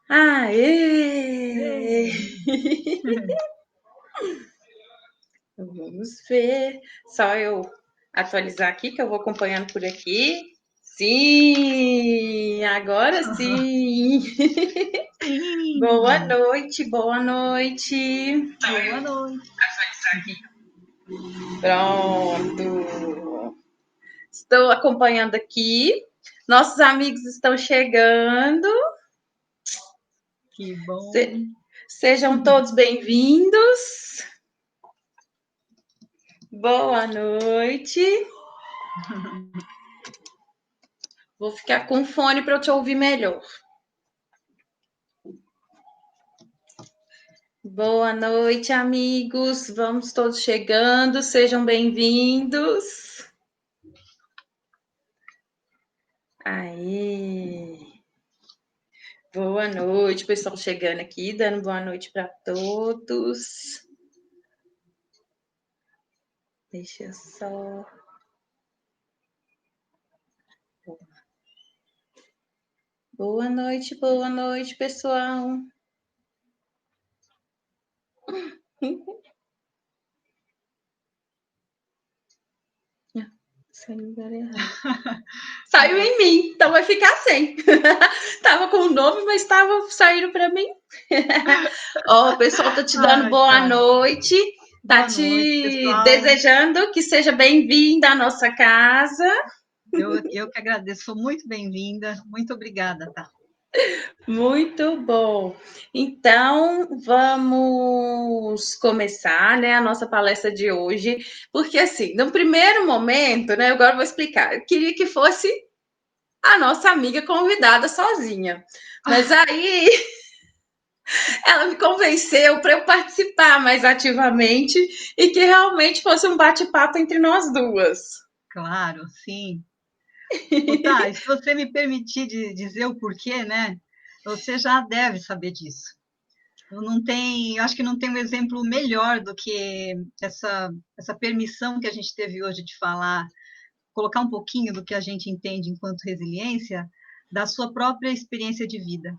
Aê! Ei! Vamos ver. Só eu atualizar aqui, que eu vou acompanhando por aqui. Sim! Agora sim! Boa Sim! noite, boa noite. Boa noite. Pronto. Estou acompanhando aqui. Nossos amigos estão chegando. Que bom. Sejam todos bem-vindos. Boa noite. Vou ficar com fone para eu te ouvir melhor. Boa noite, amigos. Vamos todos chegando. Sejam bem-vindos. Aí. Boa noite, pessoal chegando aqui, dando boa noite para todos. Deixa eu só. Boa noite, pessoal. Saiu em mim, então vai ficar sem. Tava com o nome, mas estava saindo para mim. Ó, o pessoal tá te dando Ai, boa tá. noite, tá Boa noite, te pessoal. desejando que seja bem-vinda à nossa casa. Eu que agradeço, sou muito bem-vinda. Muito obrigada, tá? Muito bom. Então, vamos começar, né, a nossa palestra de hoje, porque assim, no primeiro momento, né, agora eu vou explicar. Eu queria que fosse a nossa amiga convidada sozinha. Mas aí ela me convenceu para eu participar mais ativamente e que realmente fosse um bate-papo entre nós duas. Claro, sim. Tá, se você me permitir dizer o porquê, né? Você já deve saber disso. Eu acho que não tem um exemplo melhor do que essa permissão que a gente teve hoje de falar, colocar um pouquinho do que a gente entende enquanto resiliência, da sua própria experiência de vida.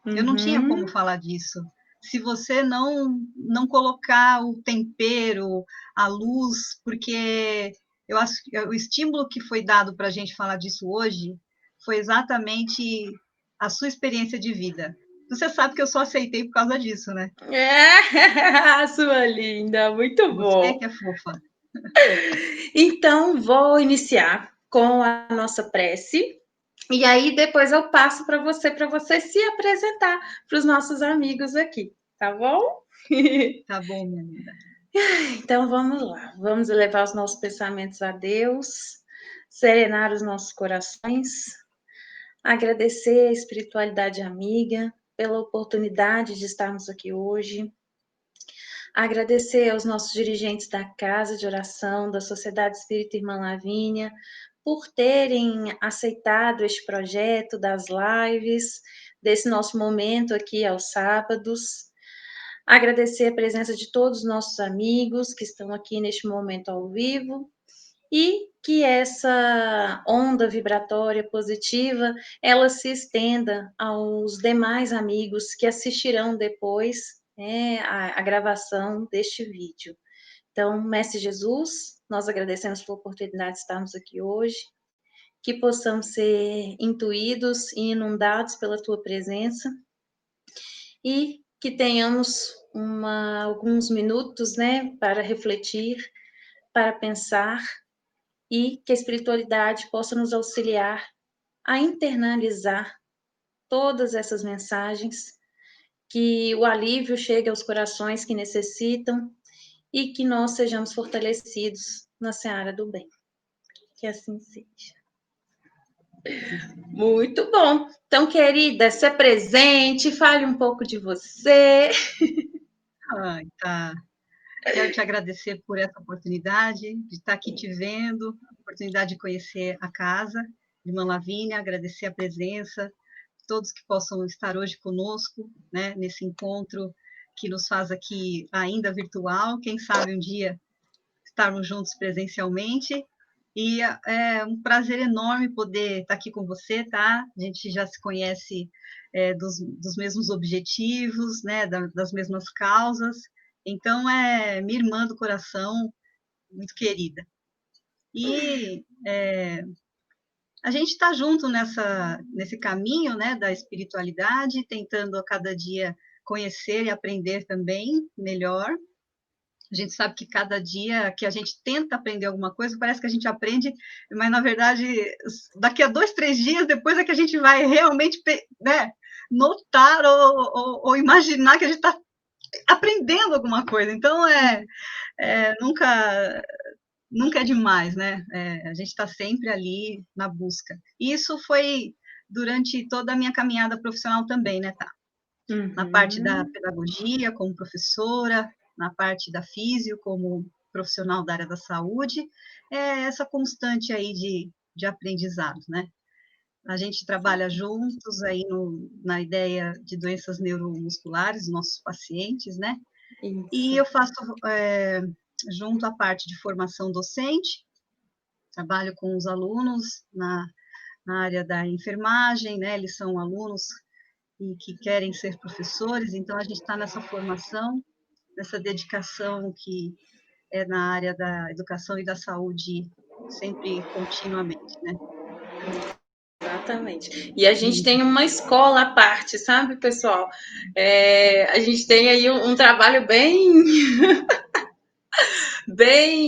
Eu não tinha como Uhum. falar disso. Se você não colocar o tempero, a luz, porque eu acho que o estímulo que foi dado para a gente falar disso hoje foi exatamente a sua experiência de vida. Você sabe que eu só aceitei por causa disso, né? É, sua linda, muito Você bom. que é fofa. Então, vou iniciar com a nossa prece. E aí, depois eu passo para você se apresentar para os nossos amigos aqui, tá bom? Tá bom, minha linda. Então, vamos lá. Vamos elevar os nossos pensamentos a Deus, serenar os nossos corações, agradecer a espiritualidade amiga pela oportunidade de estarmos aqui hoje, agradecer aos nossos dirigentes da Casa de Oração, da Sociedade Espírita Irmã Lavínia, por terem aceitado este projeto das lives, desse nosso momento aqui aos sábados. Agradecer a presença de todos os nossos amigos que estão aqui neste momento ao vivo e que essa onda vibratória positiva ela se estenda aos demais amigos que assistirão depois, né, a gravação deste vídeo. Então, Mestre Jesus, nós agradecemos pela oportunidade de estarmos aqui hoje, que possamos ser intuídos e inundados pela tua presença e que tenhamos alguns minutos, né, para refletir, para pensar e que a espiritualidade possa nos auxiliar a internalizar todas essas mensagens, que o alívio chegue aos corações que necessitam e que nós sejamos fortalecidos na seara do bem. Que assim seja. Muito bom. Então, querida, se apresente, fale um pouco de você. Ai, tá. Quero te agradecer por essa oportunidade de estar aqui te vendo, a oportunidade de conhecer a casa de Irmã Lavínia, agradecer a presença, todos que possam estar hoje conosco, né, nesse encontro que nos faz aqui ainda virtual, quem sabe um dia estarmos juntos presencialmente. E é um prazer enorme poder estar aqui com você, tá? A gente já se conhece dos mesmos objetivos, né? Das mesmas causas. Então, é minha irmã do coração, muito querida. E a gente está junto nesse caminho, né? Da espiritualidade, tentando a cada dia conhecer e aprender também melhor. A gente sabe que cada dia que a gente tenta aprender alguma coisa, parece que a gente aprende, mas na verdade, daqui a 2, 3 dias depois é que a gente vai realmente, né, notar ou imaginar que a gente está aprendendo alguma coisa. Então, nunca é demais, né? A gente está sempre ali na busca. E isso foi durante toda a minha caminhada profissional também, né, tá? Na parte da pedagogia, como professora, na parte da físio, como profissional da área da saúde, essa constante aí de aprendizado, né? A gente trabalha juntos aí na ideia de doenças neuromusculares, nossos pacientes, né? E Isso. eu faço junto à parte de formação docente, trabalho com os alunos na área da enfermagem, né? Eles são alunos e que querem ser professores, então a gente está nessa formação, nessa dedicação que é na área da educação e da saúde sempre continuamente, né? Exatamente. E a gente tem uma escola à parte, sabe, pessoal? A gente tem aí um trabalho bem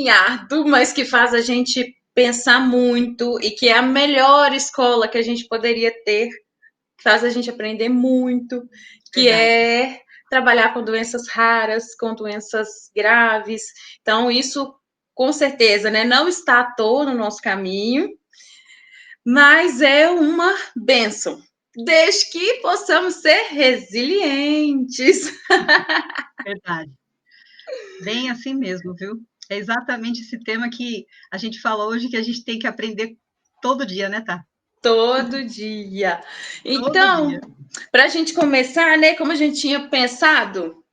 árduo, mas que faz a gente pensar muito e que é a melhor escola que a gente poderia ter, faz a gente aprender muito, que Verdade. é trabalhar com doenças raras, com doenças graves. Então, isso com certeza, né, não está à toa no nosso caminho, mas é uma bênção, desde que possamos ser resilientes. Verdade. Bem assim mesmo, viu? É exatamente esse tema que a gente fala hoje, que a gente tem que aprender todo dia, né, tá? Todo dia. Todo Então, dia. para a gente começar, né, como a gente tinha pensado,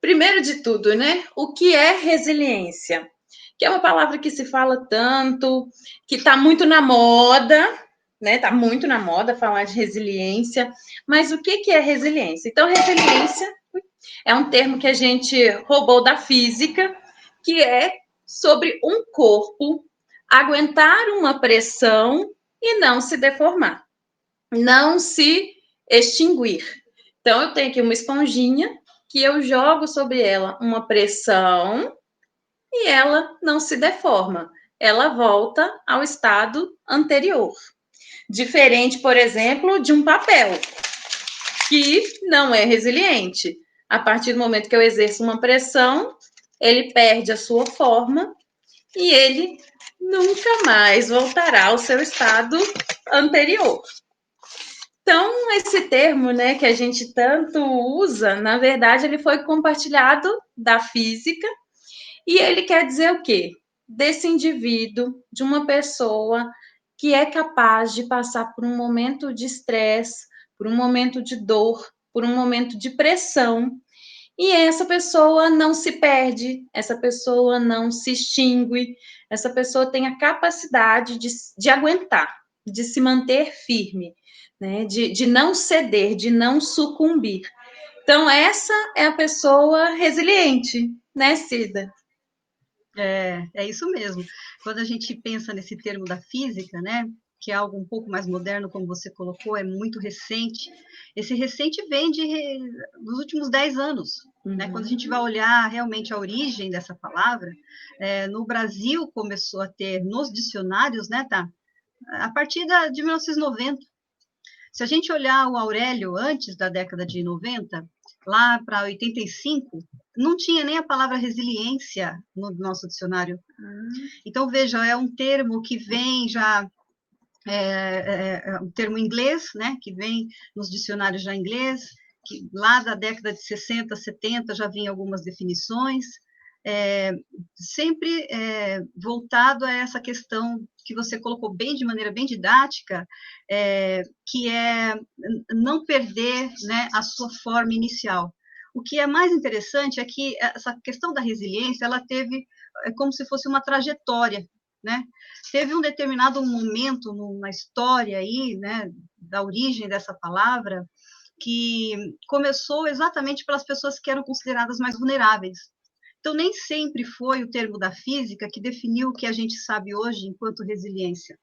primeiro de tudo, né, o que é resiliência? Que é uma palavra que se fala tanto, que está muito na moda, né? Está muito na moda falar de resiliência. Mas o que é resiliência? Então, resiliência é um termo que a gente roubou da física, que é sobre um corpo aguentar uma pressão e não se deformar, não se extinguir. Então, eu tenho aqui uma esponjinha que eu jogo sobre ela uma pressão e ela não se deforma. Ela volta ao estado anterior. Diferente, por exemplo, de um papel, que não é resiliente. A partir do momento que eu exerço uma pressão, ele perde a sua forma e ele nunca mais voltará ao seu estado anterior. Então, esse termo, né, que a gente tanto usa, na verdade, ele foi compartilhado da física e ele quer dizer o quê? Desse indivíduo, de uma pessoa que é capaz de passar por um momento de estresse, por um momento de dor, por um momento de pressão, e essa pessoa não se perde, essa pessoa não se extingue, essa pessoa tem a capacidade de aguentar, de se manter firme, né? De não ceder, de não sucumbir. Então, essa é a pessoa resiliente, né, Cida? É isso mesmo. Quando a gente pensa nesse termo da física, né, que é algo um pouco mais moderno, como você colocou, é muito recente. Esse recente vem dos últimos 10 anos. Né? Quando a gente vai olhar realmente a origem dessa palavra, no Brasil começou a ter nos dicionários, né, tá? A partir de 1990. Se a gente olhar o Aurélio antes da década de 90, lá para 85, não tinha nem a palavra resiliência no nosso dicionário. Então, veja, é um termo que vem já, um termo inglês, né, que vem nos dicionários já inglês, que lá da década de 60, 70 já vinha algumas definições, sempre voltado a essa questão que você colocou bem de maneira bem didática, que é não perder, né, a sua forma inicial. O que é mais interessante é que essa questão da resiliência, ela teve como se fosse uma trajetória, né? Teve um determinado momento na história aí, né, da origem dessa palavra, que começou exatamente pelas pessoas que eram consideradas mais vulneráveis. Então, nem sempre foi o termo da física que definiu o que a gente sabe hoje enquanto resiliência.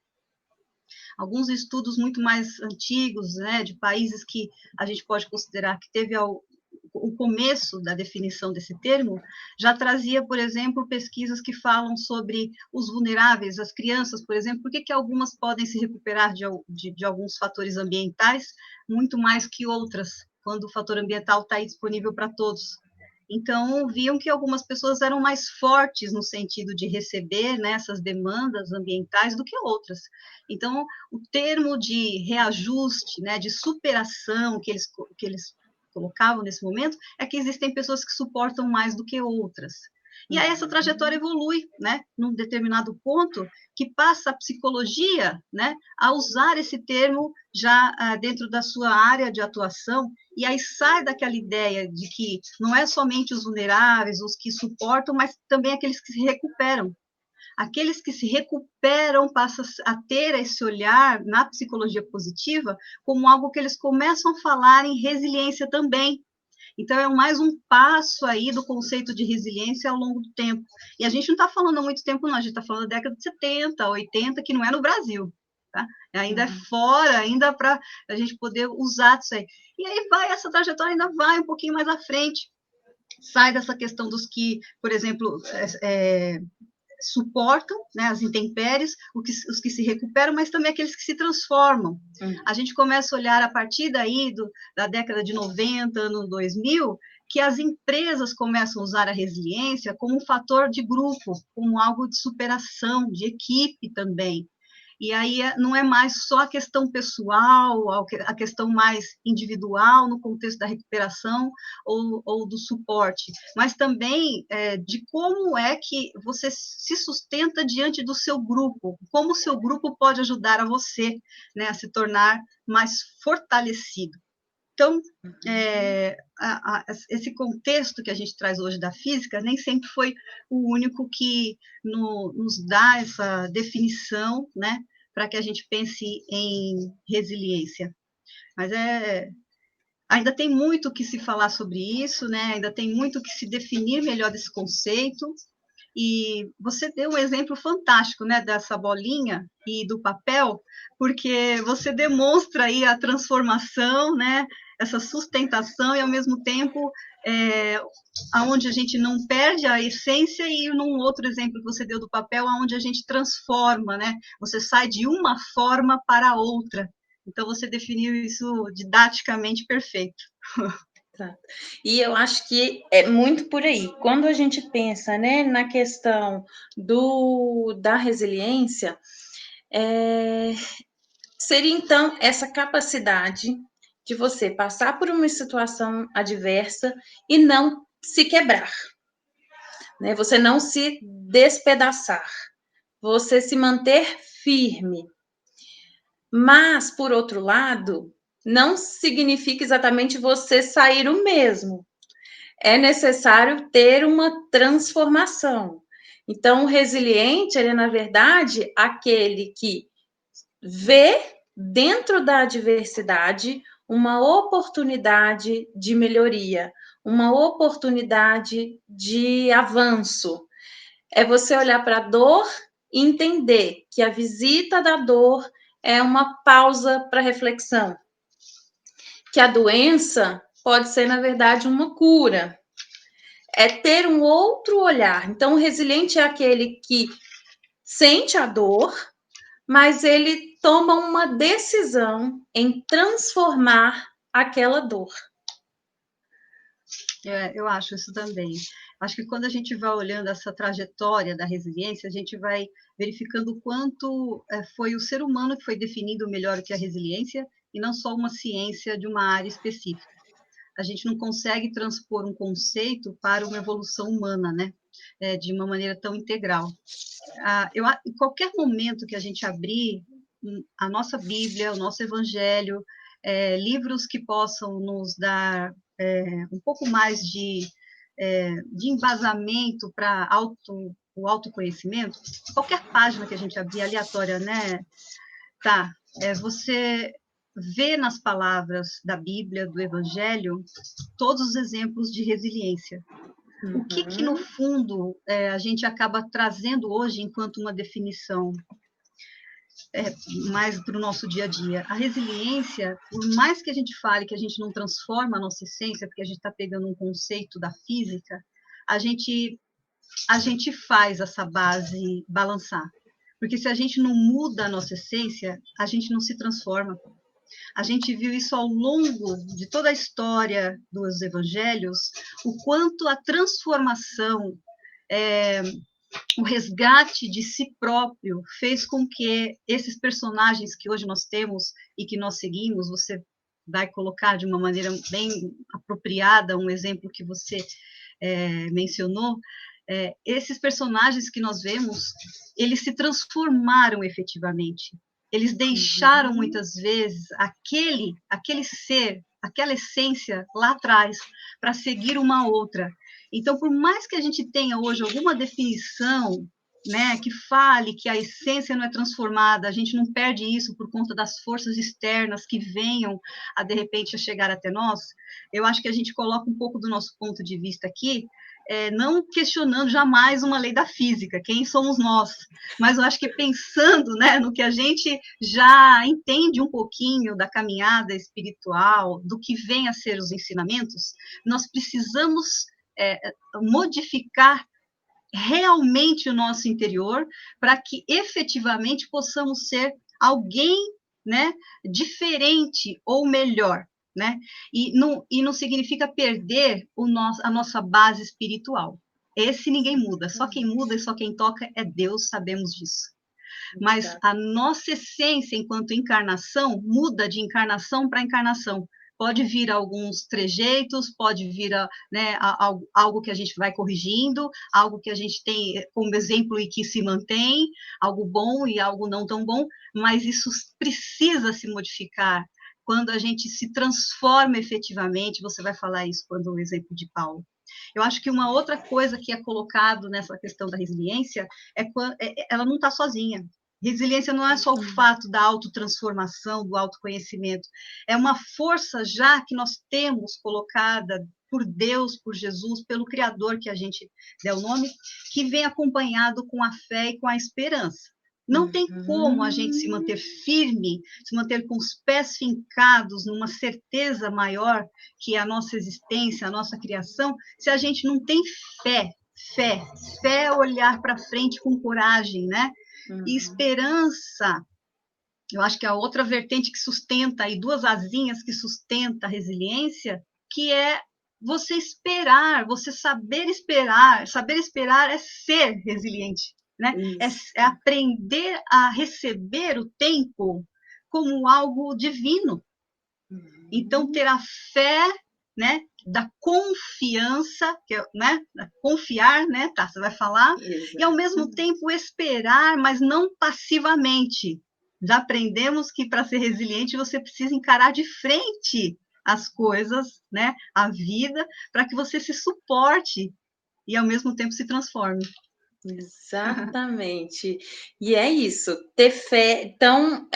Alguns estudos muito mais antigos, né, de países que a gente pode considerar que teve o começo da definição desse termo, já trazia, por exemplo, pesquisas que falam sobre os vulneráveis, as crianças, por exemplo, por que algumas podem se recuperar de alguns fatores ambientais muito mais que outras, quando o fator ambiental está aí disponível para todos. Então, viam que algumas pessoas eram mais fortes no sentido de receber, né, essas demandas ambientais do que outras. Então, o termo de reajuste, né, de superação que eles colocavam nesse momento, é que existem pessoas que suportam mais do que outras. E aí essa trajetória evolui, né, num determinado ponto, que passa a psicologia, né, a usar esse termo já dentro da sua área de atuação, e aí sai daquela ideia de que não é somente os vulneráveis, os que suportam, mas também aqueles que se recuperam. Aqueles que se recuperam passam a ter esse olhar na psicologia positiva como algo que eles começam a falar em resiliência também. Então, é mais um passo aí do conceito de resiliência ao longo do tempo. E a gente não está falando há muito tempo, não, a gente está falando da década de 70, 80, que não é no Brasil. Tá? Ainda é fora, ainda para a gente poder usar isso aí. E aí essa trajetória ainda vai um pouquinho mais à frente. Sai dessa questão dos que, por exemplo, suportam, né, as intempéries, os que se recuperam, mas também aqueles que se transformam. A gente começa a olhar a partir daí, da década de 90, ano 2000, que as empresas começam a usar a resiliência como um fator de grupo, como algo de superação, de equipe também. E aí não é mais só a questão pessoal, a questão mais individual no contexto da recuperação ou do suporte, mas também de como é que você se sustenta diante do seu grupo, como o seu grupo pode ajudar a você, né, a se tornar mais fortalecido. Então, esse contexto que a gente traz hoje da física nem sempre foi o único que nos dá essa definição, né, para que a gente pense em resiliência. Mas ainda tem muito que se falar sobre isso, né? Ainda tem muito que se definir melhor desse conceito. E você deu um exemplo fantástico, né, dessa bolinha e do papel, porque você demonstra aí a transformação, né, essa sustentação e, ao mesmo tempo, aonde a gente não perde a essência, e num outro exemplo que você deu do papel, aonde a gente transforma, né, você sai de uma forma para outra. Então, você definiu isso didaticamente perfeito. E eu acho que é muito por aí. Quando a gente pensa, né, na questão da resiliência, seria então essa capacidade de você passar por uma situação adversa e não se quebrar, né? Você não se despedaçar, você se manter firme. Mas, por outro lado, não significa exatamente você sair o mesmo. É necessário ter uma transformação. Então, o resiliente, ele é, na verdade, aquele que vê dentro da adversidade uma oportunidade de melhoria, uma oportunidade de avanço. É você olhar para a dor e entender que a visita da dor é uma pausa para reflexão, que a doença pode ser, na verdade, uma cura. É ter um outro olhar. Então, o resiliente é aquele que sente a dor, mas ele toma uma decisão em transformar aquela dor. Eu acho isso também. Acho que quando a gente vai olhando essa trajetória da resiliência, a gente vai verificando o quanto foi o ser humano que foi definindo melhor o que é a resiliência, e não só uma ciência de uma área específica. A gente não consegue transpor um conceito para uma evolução humana, né? De uma maneira tão integral. Em qualquer momento que a gente abrir a nossa Bíblia, o nosso Evangelho, livros que possam nos dar um pouco mais de embasamento para o autoconhecimento, qualquer página que a gente abrir aleatória, né? Tá, você vê nas palavras da Bíblia, do Evangelho, todos os exemplos de resiliência. O que no fundo, a gente acaba trazendo hoje enquanto uma definição mais para o nosso dia a dia? A resiliência, por mais que a gente fale que a gente não transforma a nossa essência, porque a gente está pegando um conceito da física, a gente faz essa base balançar. Porque se a gente não muda a nossa essência, a gente não se transforma. A gente viu isso ao longo de toda a história dos evangelhos, o quanto a transformação, o resgate de si próprio fez com que esses personagens que hoje nós temos e que nós seguimos, você vai colocar de uma maneira bem apropriada um exemplo que você mencionou, esses personagens que nós vemos, eles se transformaram efetivamente. Eles deixaram muitas vezes aquele ser, aquela essência lá atrás, para seguir uma outra. Então, por mais que a gente tenha hoje alguma definição, né, que fale que a essência não é transformada, a gente não perde isso por conta das forças externas que venham de repente a chegar até nós, eu acho que a gente coloca um pouco do nosso ponto de vista aqui, não questionando jamais uma lei da física, quem somos nós, mas eu acho que pensando, né, no que a gente já entende um pouquinho da caminhada espiritual, do que vem a ser os ensinamentos, nós precisamos modificar realmente o nosso interior para que efetivamente possamos ser alguém, né, diferente ou melhor. Né? E não significa perder a nossa base espiritual. Esse ninguém muda, só quem muda e só quem toca é Deus, sabemos disso. Mas a nossa essência enquanto encarnação muda de encarnação para encarnação. Pode vir alguns trejeitos, pode vir algo que a gente vai corrigindo, algo que a gente tem como exemplo e que se mantém, algo bom e algo não tão bom, mas isso precisa se modificar. Quando a gente se transforma efetivamente, você vai falar isso quando o exemplo de Paulo. Eu acho que uma outra coisa que é colocado nessa questão da resiliência ela não está sozinha. Resiliência não é só o fato da autotransformação, do autoconhecimento, é uma força já que nós temos colocada por Deus, por Jesus, pelo Criador que a gente deu o nome, que vem acompanhado com a fé e com a esperança. Não tem como a gente se manter firme, se manter com os pés fincados numa certeza maior que a nossa existência, a nossa criação, se a gente não tem fé. Fé é olhar para frente com coragem, né? E esperança, eu acho que é a outra vertente que sustenta, aí duas asinhas que sustenta a resiliência, que é você esperar, você saber esperar. Saber esperar é ser resiliente. Né? É aprender a receber o tempo como algo divino. Então, ter a fé, né, da confiança, né, confiar, né, tá, você vai falar, e ao mesmo tempo esperar, mas não passivamente. Já aprendemos que para ser resiliente você precisa encarar de frente as coisas, né, a vida, para que você se suporte e ao mesmo tempo se transforme. Exatamente. E é isso, ter fé. Então,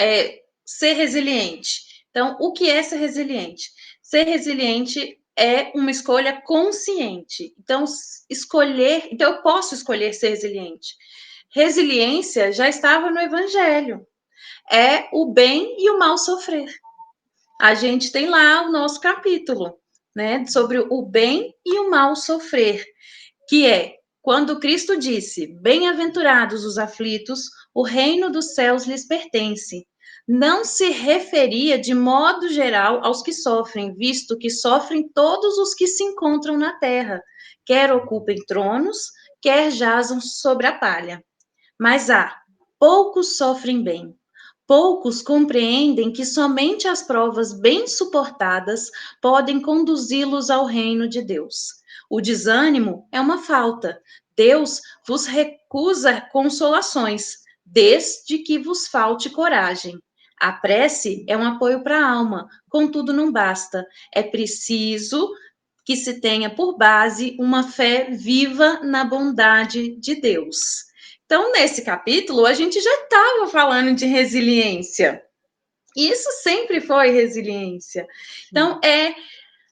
ser resiliente. Então, o que é ser resiliente? Ser resiliente é uma escolha consciente. Então, eu posso escolher ser resiliente. Resiliência já estava no Evangelho. É o bem e o mal sofrer. A gente tem lá o nosso capítulo, né, sobre o bem e o mal sofrer, que é quando Cristo disse: bem-aventurados os aflitos, o reino dos céus lhes pertence. Não se referia de modo geral aos que sofrem, visto que sofrem todos os que se encontram na terra, quer ocupem tronos, quer jazam sobre a palha. Mas poucos sofrem bem. Poucos compreendem que somente as provas bem suportadas podem conduzi-los ao reino de Deus. O desânimo é uma falta. Deus vos recusa consolações, desde que vos falte coragem. A prece é um apoio para a alma, contudo não basta. É preciso que se tenha por base uma fé viva na bondade de Deus. Então, nesse capítulo, a gente já estava falando de resiliência. E isso sempre foi resiliência. Então,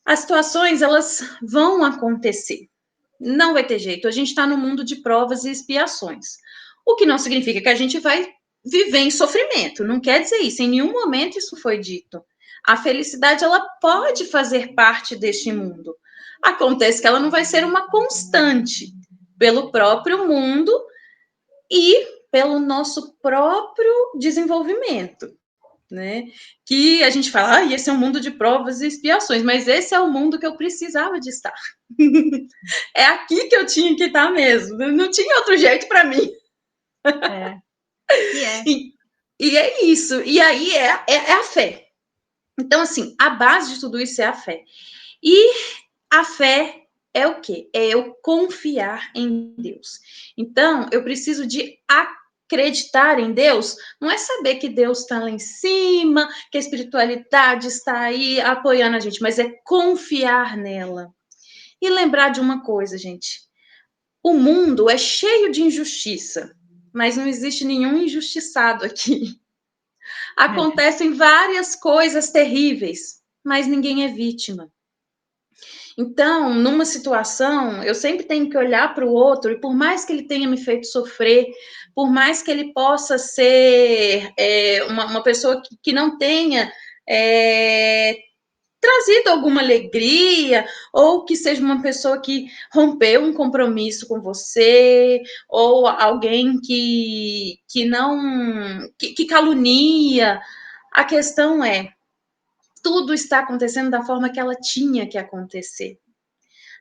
as situações, elas vão acontecer. Não vai ter jeito. A gente está no mundo de provas e expiações. O que não significa que a gente vai viver em sofrimento. Não quer dizer isso. Em nenhum momento isso foi dito. A felicidade, ela pode fazer parte deste mundo. Acontece que ela não vai ser uma constante pelo próprio mundo e pelo nosso próprio desenvolvimento, né? Que a gente fala, esse é um mundo de provas e expiações, mas esse é o mundo que eu precisava de estar. É aqui que eu tinha que estar mesmo. Não tinha outro jeito para mim. É. E é. E é isso. E aí é a fé. Então, assim, a base de tudo isso é a fé. E a fé é o quê? É eu confiar em Deus. Então, eu preciso de acreditar em Deus. Não é saber que Deus está lá em cima, que a espiritualidade está aí apoiando a gente, mas é confiar nela. E lembrar de uma coisa, gente. O mundo é cheio de injustiça, mas não existe nenhum injustiçado aqui. Acontecem várias coisas terríveis, mas ninguém é vítima. Então, numa situação, eu sempre tenho que olhar para o outro, e por mais que ele tenha me feito sofrer, por mais que ele possa ser uma pessoa que não tenha trazido alguma alegria, ou que seja uma pessoa que rompeu um compromisso com você, ou alguém que não que calunia. A questão é, tudo está acontecendo da forma que ela tinha que acontecer.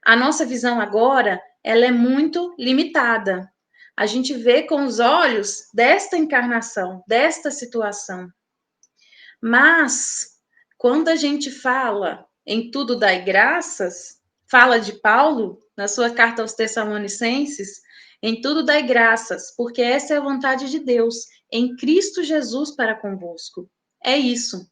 A nossa visão agora, ela é muito limitada. A gente vê com os olhos desta encarnação, desta situação. Mas, quando a gente fala em tudo dai graças, fala de Paulo, na sua carta aos Tessalonicenses, em tudo dai graças, porque essa é a vontade de Deus, em Cristo Jesus para convosco. É isso.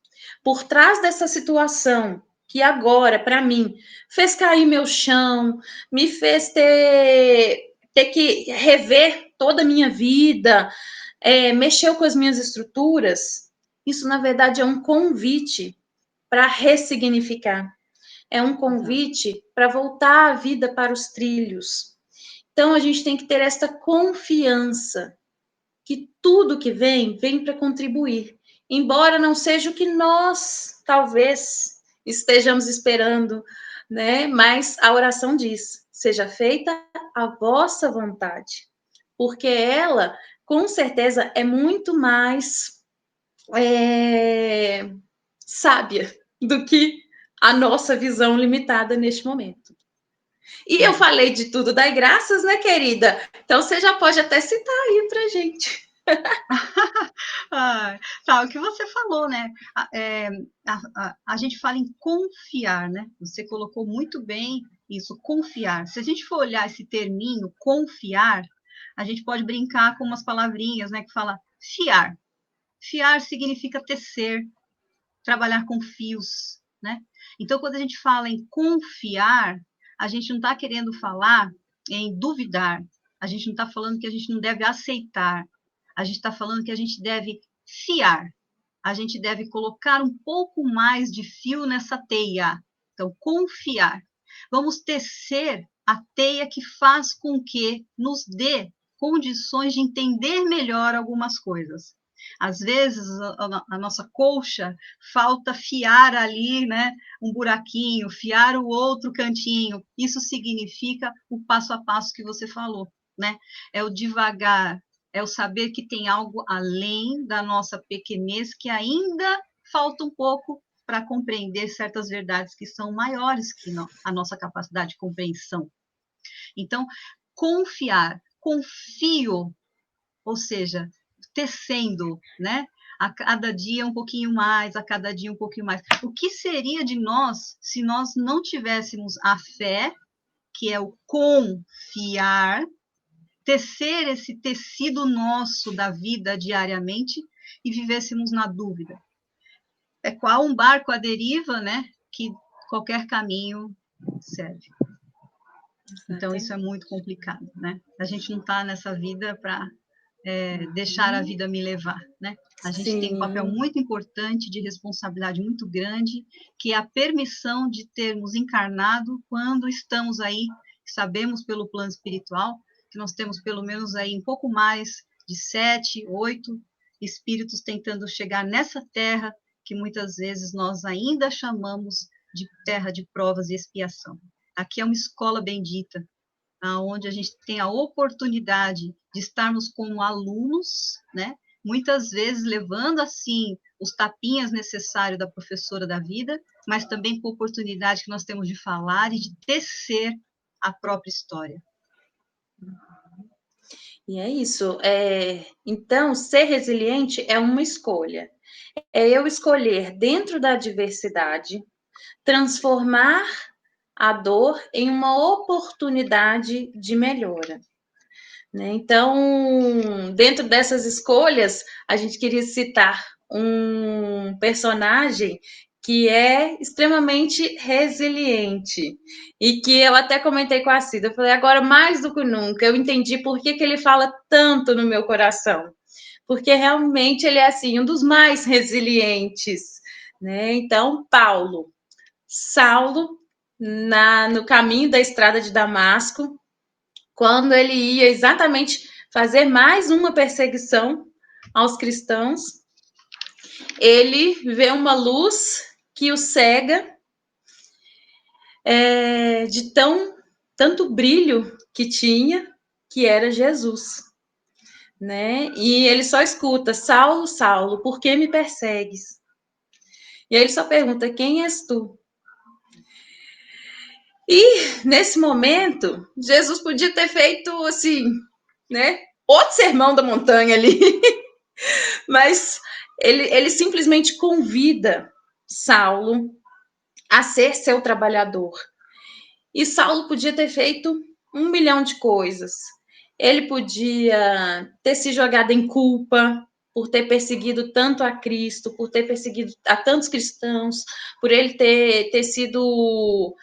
Por trás dessa situação, que agora, para mim, fez cair meu chão, me fez ter que rever toda a minha vida, mexeu com as minhas estruturas, isso, na verdade, é um convite para ressignificar. É um convite para voltar a vida para os trilhos. Então, a gente tem que ter esta confiança que tudo que vem, vem para contribuir. Embora não seja o que nós, talvez, estejamos esperando, né? Mas a oração diz: seja feita a vossa vontade. Porque ela, com certeza, é muito mais sábia do que a nossa visão limitada neste momento. E eu falei de tudo, dai graças, né, querida? Então você já pode até citar aí pra gente. Tá, o que você falou, né? A gente fala em confiar, né? Você colocou muito bem isso, confiar. Se a gente for olhar esse terminho, confiar, a gente pode brincar com umas palavrinhas, né? Que fala fiar. Fiar significa tecer, trabalhar com fios, né? Então, quando a gente fala em confiar, a gente não está querendo falar em duvidar, a gente não está falando que a gente não deve aceitar, a gente está falando que a gente deve fiar, a gente deve colocar um pouco mais de fio nessa teia. Então, confiar. Vamos tecer a teia que faz com que nos dê condições de entender melhor algumas coisas. Às vezes, a nossa colcha falta fiar ali, né, um buraquinho, fiar o outro cantinho. Isso significa o passo a passo que você falou, né? É o devagar, é o saber que tem algo além da nossa pequenez que ainda falta um pouco para compreender certas verdades que são maiores que a nossa capacidade de compreensão. Então, confiar, confio, ou seja, tecendo, né? A cada dia um pouquinho mais, a cada dia um pouquinho mais. O que seria de nós se nós não tivéssemos a fé, que é o confiar, tecer esse tecido nosso da vida diariamente e vivêssemos na dúvida? É qual um barco à deriva, né? Que qualquer caminho serve. Então, isso é muito complicado, né? A gente não está nessa vida para deixar a vida me levar, né? A gente tem um papel muito importante, de responsabilidade muito grande, que é a permissão de termos encarnado quando estamos aí, sabemos pelo plano espiritual, que nós temos pelo menos aí um pouco mais de 7, 8 espíritos tentando chegar nessa terra, que muitas vezes nós ainda chamamos de terra de provas e expiação. Aqui é uma escola bendita, onde a gente tem a oportunidade de estarmos como alunos, né? Muitas vezes levando, assim, os tapinhas necessários da professora da vida, mas também com a oportunidade que nós temos de falar e de tecer a própria história. E é isso. Então, ser resiliente é uma escolha. É eu escolher, dentro da adversidade, transformar a dor em uma oportunidade de melhora. Né? Então, dentro dessas escolhas, a gente queria citar um personagem que é extremamente resiliente e que eu até comentei com a Cida, eu falei, agora mais do que nunca, eu entendi por que ele fala tanto no meu coração, porque realmente ele é assim, um dos mais resilientes, né? Então, Saulo, no caminho da estrada de Damasco, quando ele ia exatamente fazer mais uma perseguição aos cristãos, ele vê uma luz que o cega de tanto brilho que tinha, que era Jesus. Né? E ele só escuta, Saulo, Saulo, por que me persegues? E aí ele só pergunta, quem és tu? E, nesse momento, Jesus podia ter feito, assim, né? Outro sermão da montanha ali. Mas ele simplesmente convida Saulo a ser seu trabalhador. E Saulo podia ter feito 1 milhão de coisas. Ele podia ter se jogado em culpa por ter perseguido tanto a Cristo, por ter perseguido a tantos cristãos, por ele ter sido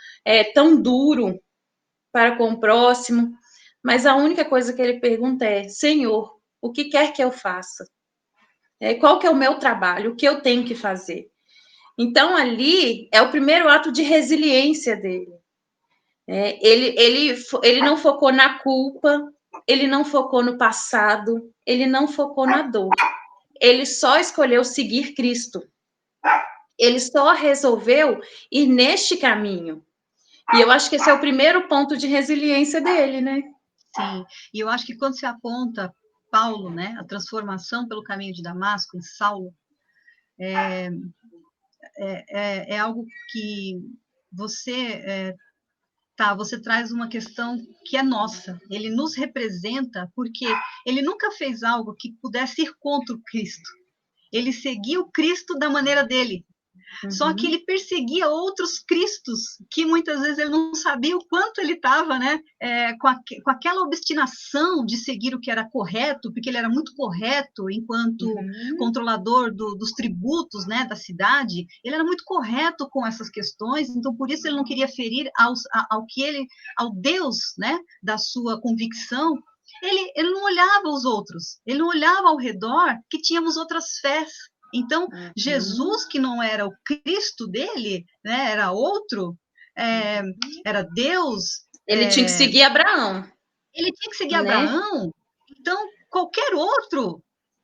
tão duro para com o próximo. Mas a única coisa que ele pergunta é, Senhor, o que quer que eu faça? Qual que é o meu trabalho? O que eu tenho que fazer? Então, ali é o primeiro ato de resiliência dele. Ele não focou na culpa, ele não focou no passado, ele não focou na dor. Ele só escolheu seguir Cristo. Ele só resolveu ir neste caminho. E eu acho que esse é o primeiro ponto de resiliência dele, né? Sim, e eu acho que quando se aponta Paulo, né, a transformação pelo caminho de Damasco, em Saulo, é algo que você você traz uma questão que é nossa. Ele nos representa porque ele nunca fez algo que pudesse ir contra o Cristo. Ele seguia o Cristo da maneira dele. Só que ele perseguia outros cristos, que muitas vezes ele não sabia o quanto ele estava, né, com aquela obstinação de seguir o que era correto, porque ele era muito correto enquanto controlador dos tributos, né, da cidade. Ele era muito correto com essas questões, então por isso ele não queria ferir ao Deus, né, da sua convicção. Ele não olhava os outros, ele não olhava ao redor que tínhamos outras fés. Então, Jesus, que não era o Cristo dele, né, era outro, era Deus. Ele tinha que seguir Abraão. Ele tinha que seguir, né? Abraão. Então, qualquer outro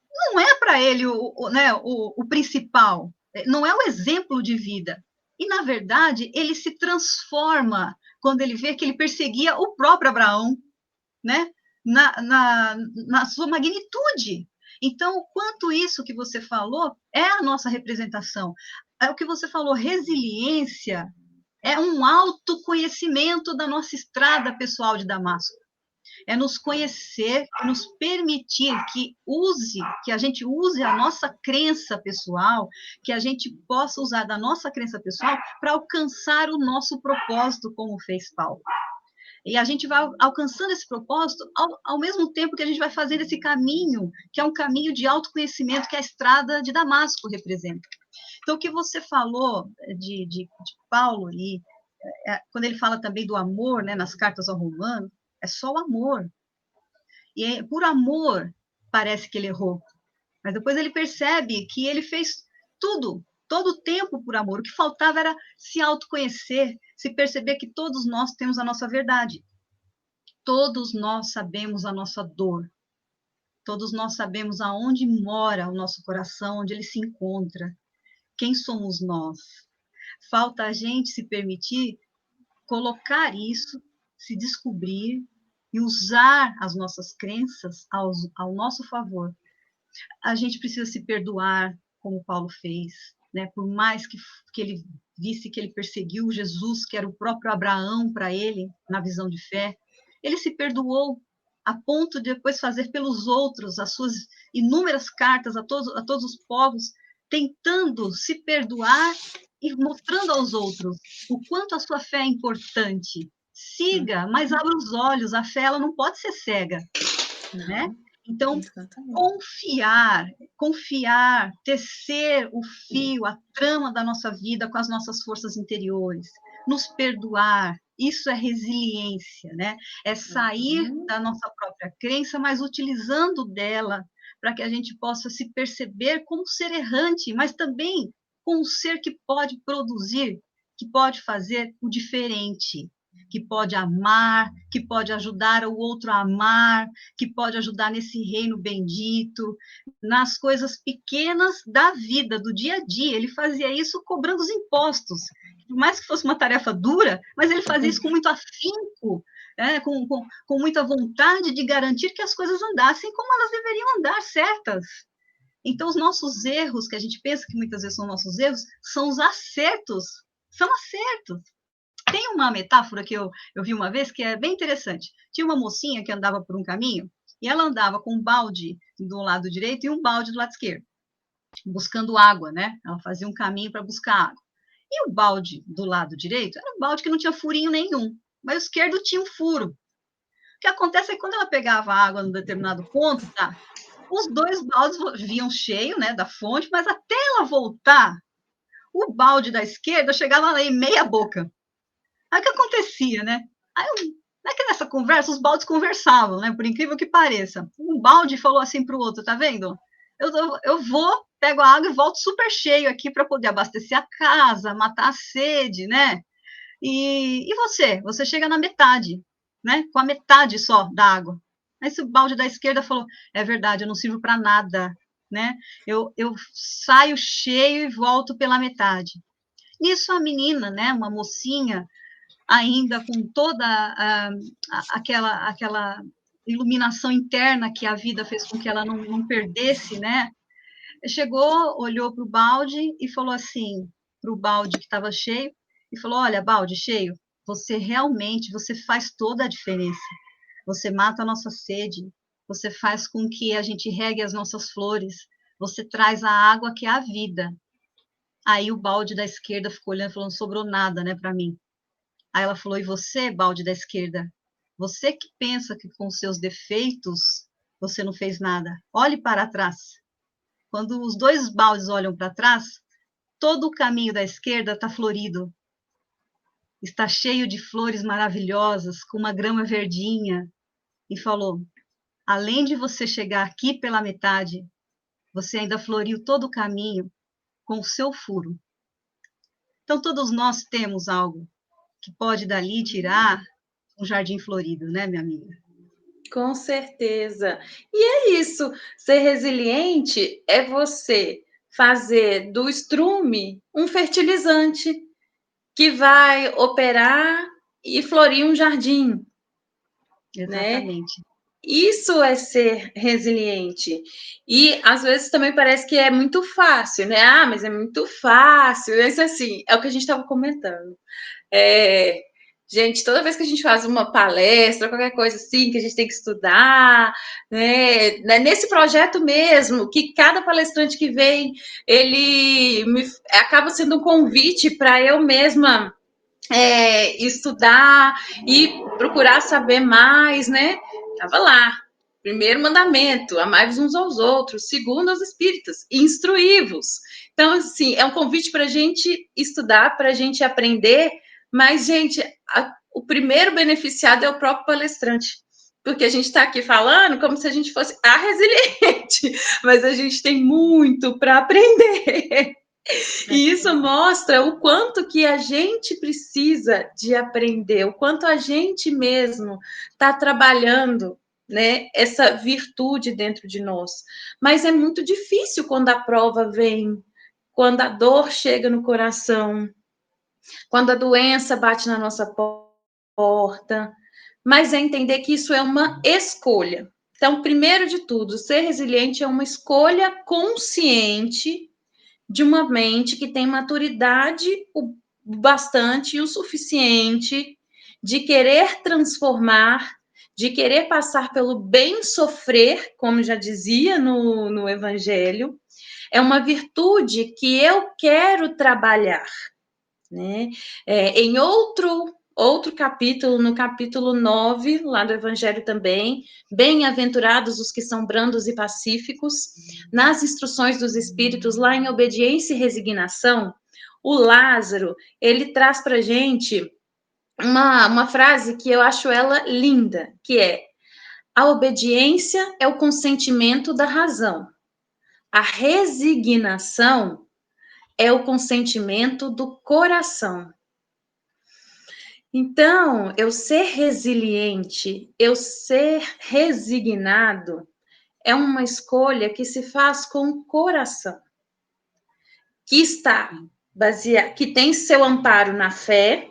não é para ele o principal, não é o exemplo de vida. E, na verdade, ele se transforma quando ele vê que ele perseguia o próprio Abraão, né, na sua magnitude. Então, o quanto isso que você falou é a nossa representação. É o que você falou, resiliência é um autoconhecimento da nossa estrada pessoal de Damasco. É nos conhecer, nos permitir que a gente use a nossa crença pessoal, que a gente possa usar da nossa crença pessoal para alcançar o nosso propósito, como fez Paulo. E a gente vai alcançando esse propósito ao mesmo tempo que a gente vai fazendo esse caminho, que é um caminho de autoconhecimento, que a estrada de Damasco representa. Então, o que você falou de Paulo, e quando ele fala também do amor, né, nas cartas ao Romano, é só o amor. E por amor, parece que ele errou. Mas depois ele percebe que ele fez tudo, todo o tempo por amor. O que faltava era se autoconhecer, se perceber que todos nós temos a nossa verdade. Todos nós sabemos a nossa dor. Todos nós sabemos aonde mora o nosso coração, onde ele se encontra. Quem somos nós? Falta a gente se permitir colocar isso, se descobrir e usar as nossas crenças ao nosso favor. A gente precisa se perdoar, como Paulo fez, né? Por mais que ele visse que ele perseguiu Jesus, que era o próprio Abraão para ele, na visão de fé, ele se perdoou a ponto de depois fazer pelos outros as suas inúmeras cartas a todos os povos, tentando se perdoar e mostrando aos outros o quanto a sua fé é importante. Siga, mas abra os olhos, a fé ela não pode ser cega, né? Então, confiar, tecer o fio, a trama da nossa vida com as nossas forças interiores, nos perdoar, isso é resiliência, né? É sair da nossa própria crença, mas utilizando dela para que a gente possa se perceber como ser errante, mas também como um ser que pode produzir, que pode fazer o diferente, que pode amar, que pode ajudar o outro a amar, que pode ajudar nesse reino bendito, nas coisas pequenas da vida, do dia a dia. Ele fazia isso cobrando os impostos, por mais que fosse uma tarefa dura, mas ele fazia isso com muito afinco, com muita vontade de garantir que as coisas andassem como elas deveriam andar, certas. Então, os nossos erros, que a gente pensa que muitas vezes são nossos erros, são os acertos, são acertos. Tem uma metáfora que eu vi uma vez que é bem interessante. Tinha uma mocinha que andava por um caminho e ela andava com um balde do lado direito e um balde do lado esquerdo, buscando água, né? Ela fazia um caminho para buscar água. E o balde do lado direito era um balde que não tinha furinho nenhum, mas o esquerdo tinha um furo. O que acontece é que quando ela pegava água num determinado ponto, tá? Os dois baldes vinham cheios, né, da fonte, mas até ela voltar, o balde da esquerda chegava lá em meia boca. Aí o que acontecia, né? Nessa conversa, os baldes conversavam, né? Por incrível que pareça. Um balde falou assim para o outro, tá vendo? Eu vou, pego a água e volto super cheio aqui para poder abastecer a casa, matar a sede, né? E você? Você chega na metade, né? Com a metade só da água. Aí esse balde da esquerda falou, é verdade, eu não sirvo para nada, né? Eu saio cheio e volto pela metade. Nisso a menina, né? Uma mocinha, ainda com toda aquela iluminação interna que a vida fez com que ela não perdesse, né? Chegou, olhou para o balde e falou assim, para o balde que estava cheio, e falou, olha, balde cheio, você faz toda a diferença. Você mata a nossa sede, você faz com que a gente regue as nossas flores, você traz a água que é a vida. Aí o balde da esquerda ficou olhando e falou, não sobrou nada, né, para mim. Aí ela falou, e você, balde da esquerda? Você que pensa que com seus defeitos você não fez nada. Olhe para trás. Quando os dois baldes olham para trás, todo o caminho da esquerda está florido. Está cheio de flores maravilhosas, com uma grama verdinha. E falou, além de você chegar aqui pela metade, você ainda floriu todo o caminho com o seu furo. Então, todos nós temos algo que pode dali tirar um jardim florido, né, minha amiga? Com certeza. E é isso, ser resiliente é você fazer do estrume um fertilizante que vai operar e florir um jardim. Exatamente. Né? Isso é ser resiliente. E às vezes também parece que é muito fácil, né? Ah, mas é muito fácil. Isso assim, é o que a gente estava comentando. Gente, toda vez que a gente faz uma palestra, qualquer coisa assim, que a gente tem que estudar, né? Nesse projeto mesmo, que cada palestrante que vem, acaba sendo um convite para eu mesma estudar e procurar saber mais, né? Tava lá. Primeiro mandamento, amai-vos uns aos outros. Segundo, aos espíritos, instruí-vos. Então, assim, é um convite para a gente estudar, para a gente aprender, Mas, gente, o primeiro beneficiado é o próprio palestrante. Porque a gente está aqui falando como se a gente fosse a resiliente, mas a gente tem muito para aprender. E isso mostra o quanto que a gente precisa de aprender, o quanto a gente mesmo está trabalhando, né, essa virtude dentro de nós. Mas é muito difícil quando a prova vem, quando a dor chega no coração, quando a doença bate na nossa porta, mas é entender que isso é uma escolha. Então, primeiro de tudo, ser resiliente é uma escolha consciente de uma mente que tem maturidade o bastante e o suficiente de querer transformar, de querer passar pelo bem sofrer, como já dizia no Evangelho, é uma virtude que eu quero trabalhar, né? Em outro capítulo, no capítulo 9, lá do Evangelho também, bem-aventurados os que são brandos e pacíficos, nas instruções dos Espíritos, lá em obediência e resignação, o Lázaro, ele traz para a gente uma frase que eu acho ela linda, que é: a obediência é o consentimento da razão, a resignação é o consentimento do coração. Então, eu ser resiliente, eu ser resignado, é uma escolha que se faz com o coração, que está baseado, que tem seu amparo na fé,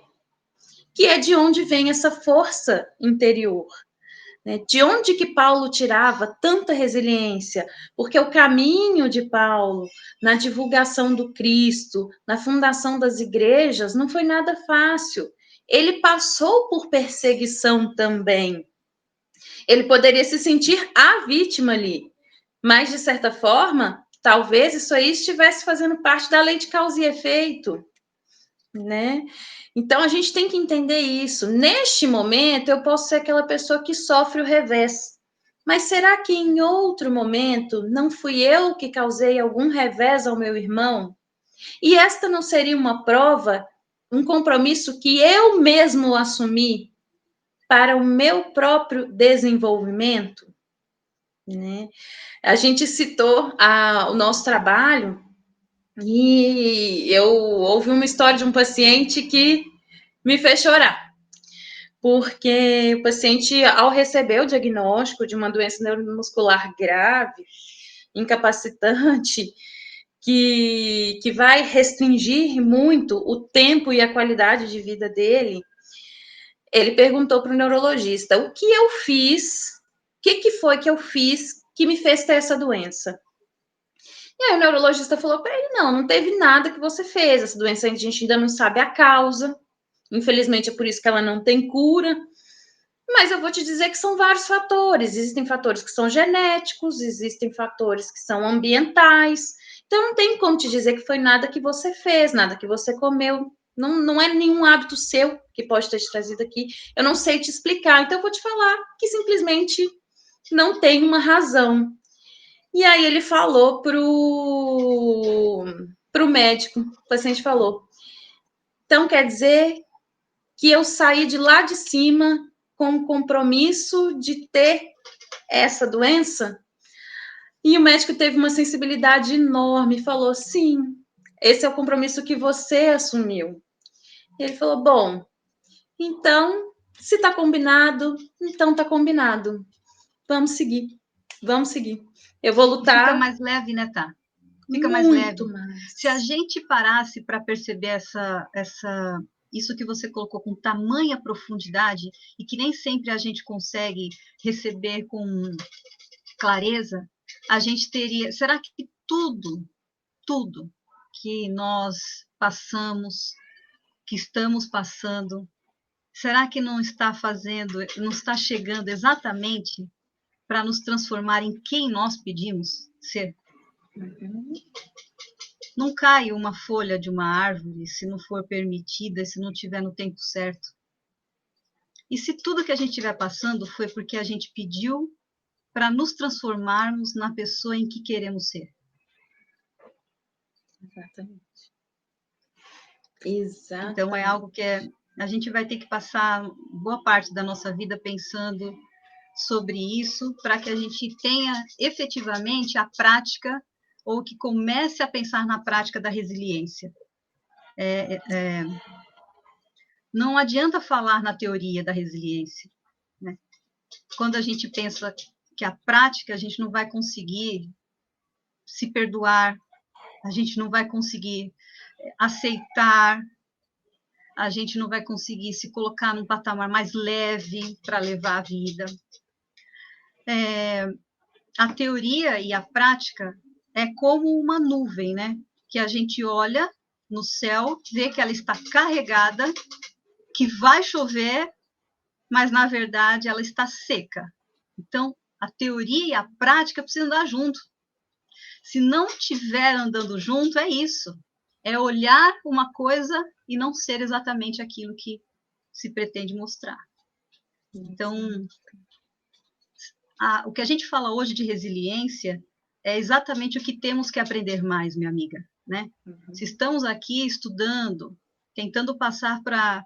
que é de onde vem essa força interior. Né? De onde que Paulo tirava tanta resiliência? Porque o caminho de Paulo na divulgação do Cristo, na fundação das igrejas, não foi nada fácil. Ele passou por perseguição também. Ele poderia se sentir a vítima ali, mas de certa forma, talvez isso aí estivesse fazendo parte da lei de causa e efeito, né? Então a gente tem que entender isso. Neste momento, eu posso ser aquela pessoa que sofre o revés. Mas será que em outro momento não fui eu que causei algum revés ao meu irmão? E esta não seria uma prova, um compromisso que eu mesmo assumi para o meu próprio desenvolvimento? Né? A gente citou o nosso trabalho e eu ouvi uma história de um paciente que me fez chorar, porque o paciente, ao receber o diagnóstico de uma doença neuromuscular grave, incapacitante, que vai restringir muito o tempo e a qualidade de vida dele, ele perguntou para o neurologista: o que eu fiz, o que foi que eu fiz que me fez ter essa doença? E aí o neurologista falou para ele: não teve nada que você fez, essa doença a gente ainda não sabe a causa, infelizmente é por isso que ela não tem cura, mas eu vou te dizer que são vários fatores. Existem fatores que são genéticos, existem fatores que são ambientais. Então, não tem como te dizer que foi nada que você fez, nada que você comeu. Não é nenhum hábito seu que pode ter te trazido aqui. Eu não sei te explicar. Então, eu vou te falar que simplesmente não tem uma razão. E aí ele falou pro médico, o paciente falou: então quer dizer que eu saí de lá de cima com o compromisso de ter essa doença? E o médico teve uma sensibilidade enorme e falou: sim, esse é o compromisso que você assumiu. E ele falou: bom, então, se está combinado, então está combinado. Vamos seguir, vamos seguir. Eu vou E fica lutar. mais leve, né, Tá? Fica mais Muito leve. mais. Se a gente parasse para perceber isso que você colocou com tamanha profundidade e que nem sempre a gente consegue receber com clareza, a gente teria. Será que tudo que nós passamos, que estamos passando, será que não está fazendo, não está chegando exatamente para nos transformar em quem nós pedimos ser? Uhum. Não cai uma folha de uma árvore se não for permitida, se não tiver no tempo certo. E se tudo que a gente estiver passando foi porque a gente pediu para nos transformarmos na pessoa em que queremos ser? Exatamente. Então é algo Exatamente. que é A gente vai ter que passar boa parte da nossa vida pensando sobre isso, para que a gente tenha efetivamente a prática, ou que comece a pensar na prática da resiliência. Não adianta falar na teoria da resiliência, né? Quando a gente pensa que a prática, a gente não vai conseguir se perdoar, a gente não vai conseguir aceitar, a gente não vai conseguir se colocar num patamar mais leve para levar a vida. A teoria e a prática é como uma nuvem, né? Que a gente olha no céu, vê que ela está carregada, que vai chover, mas na verdade ela está seca. Então, a teoria e a prática precisam andar junto. Se não estiver andando junto, é isso. É olhar uma coisa e não ser exatamente aquilo que se pretende mostrar. Então, o que a gente fala hoje de resiliência é exatamente o que temos que aprender mais, minha amiga, né? Se estamos aqui estudando, tentando passar para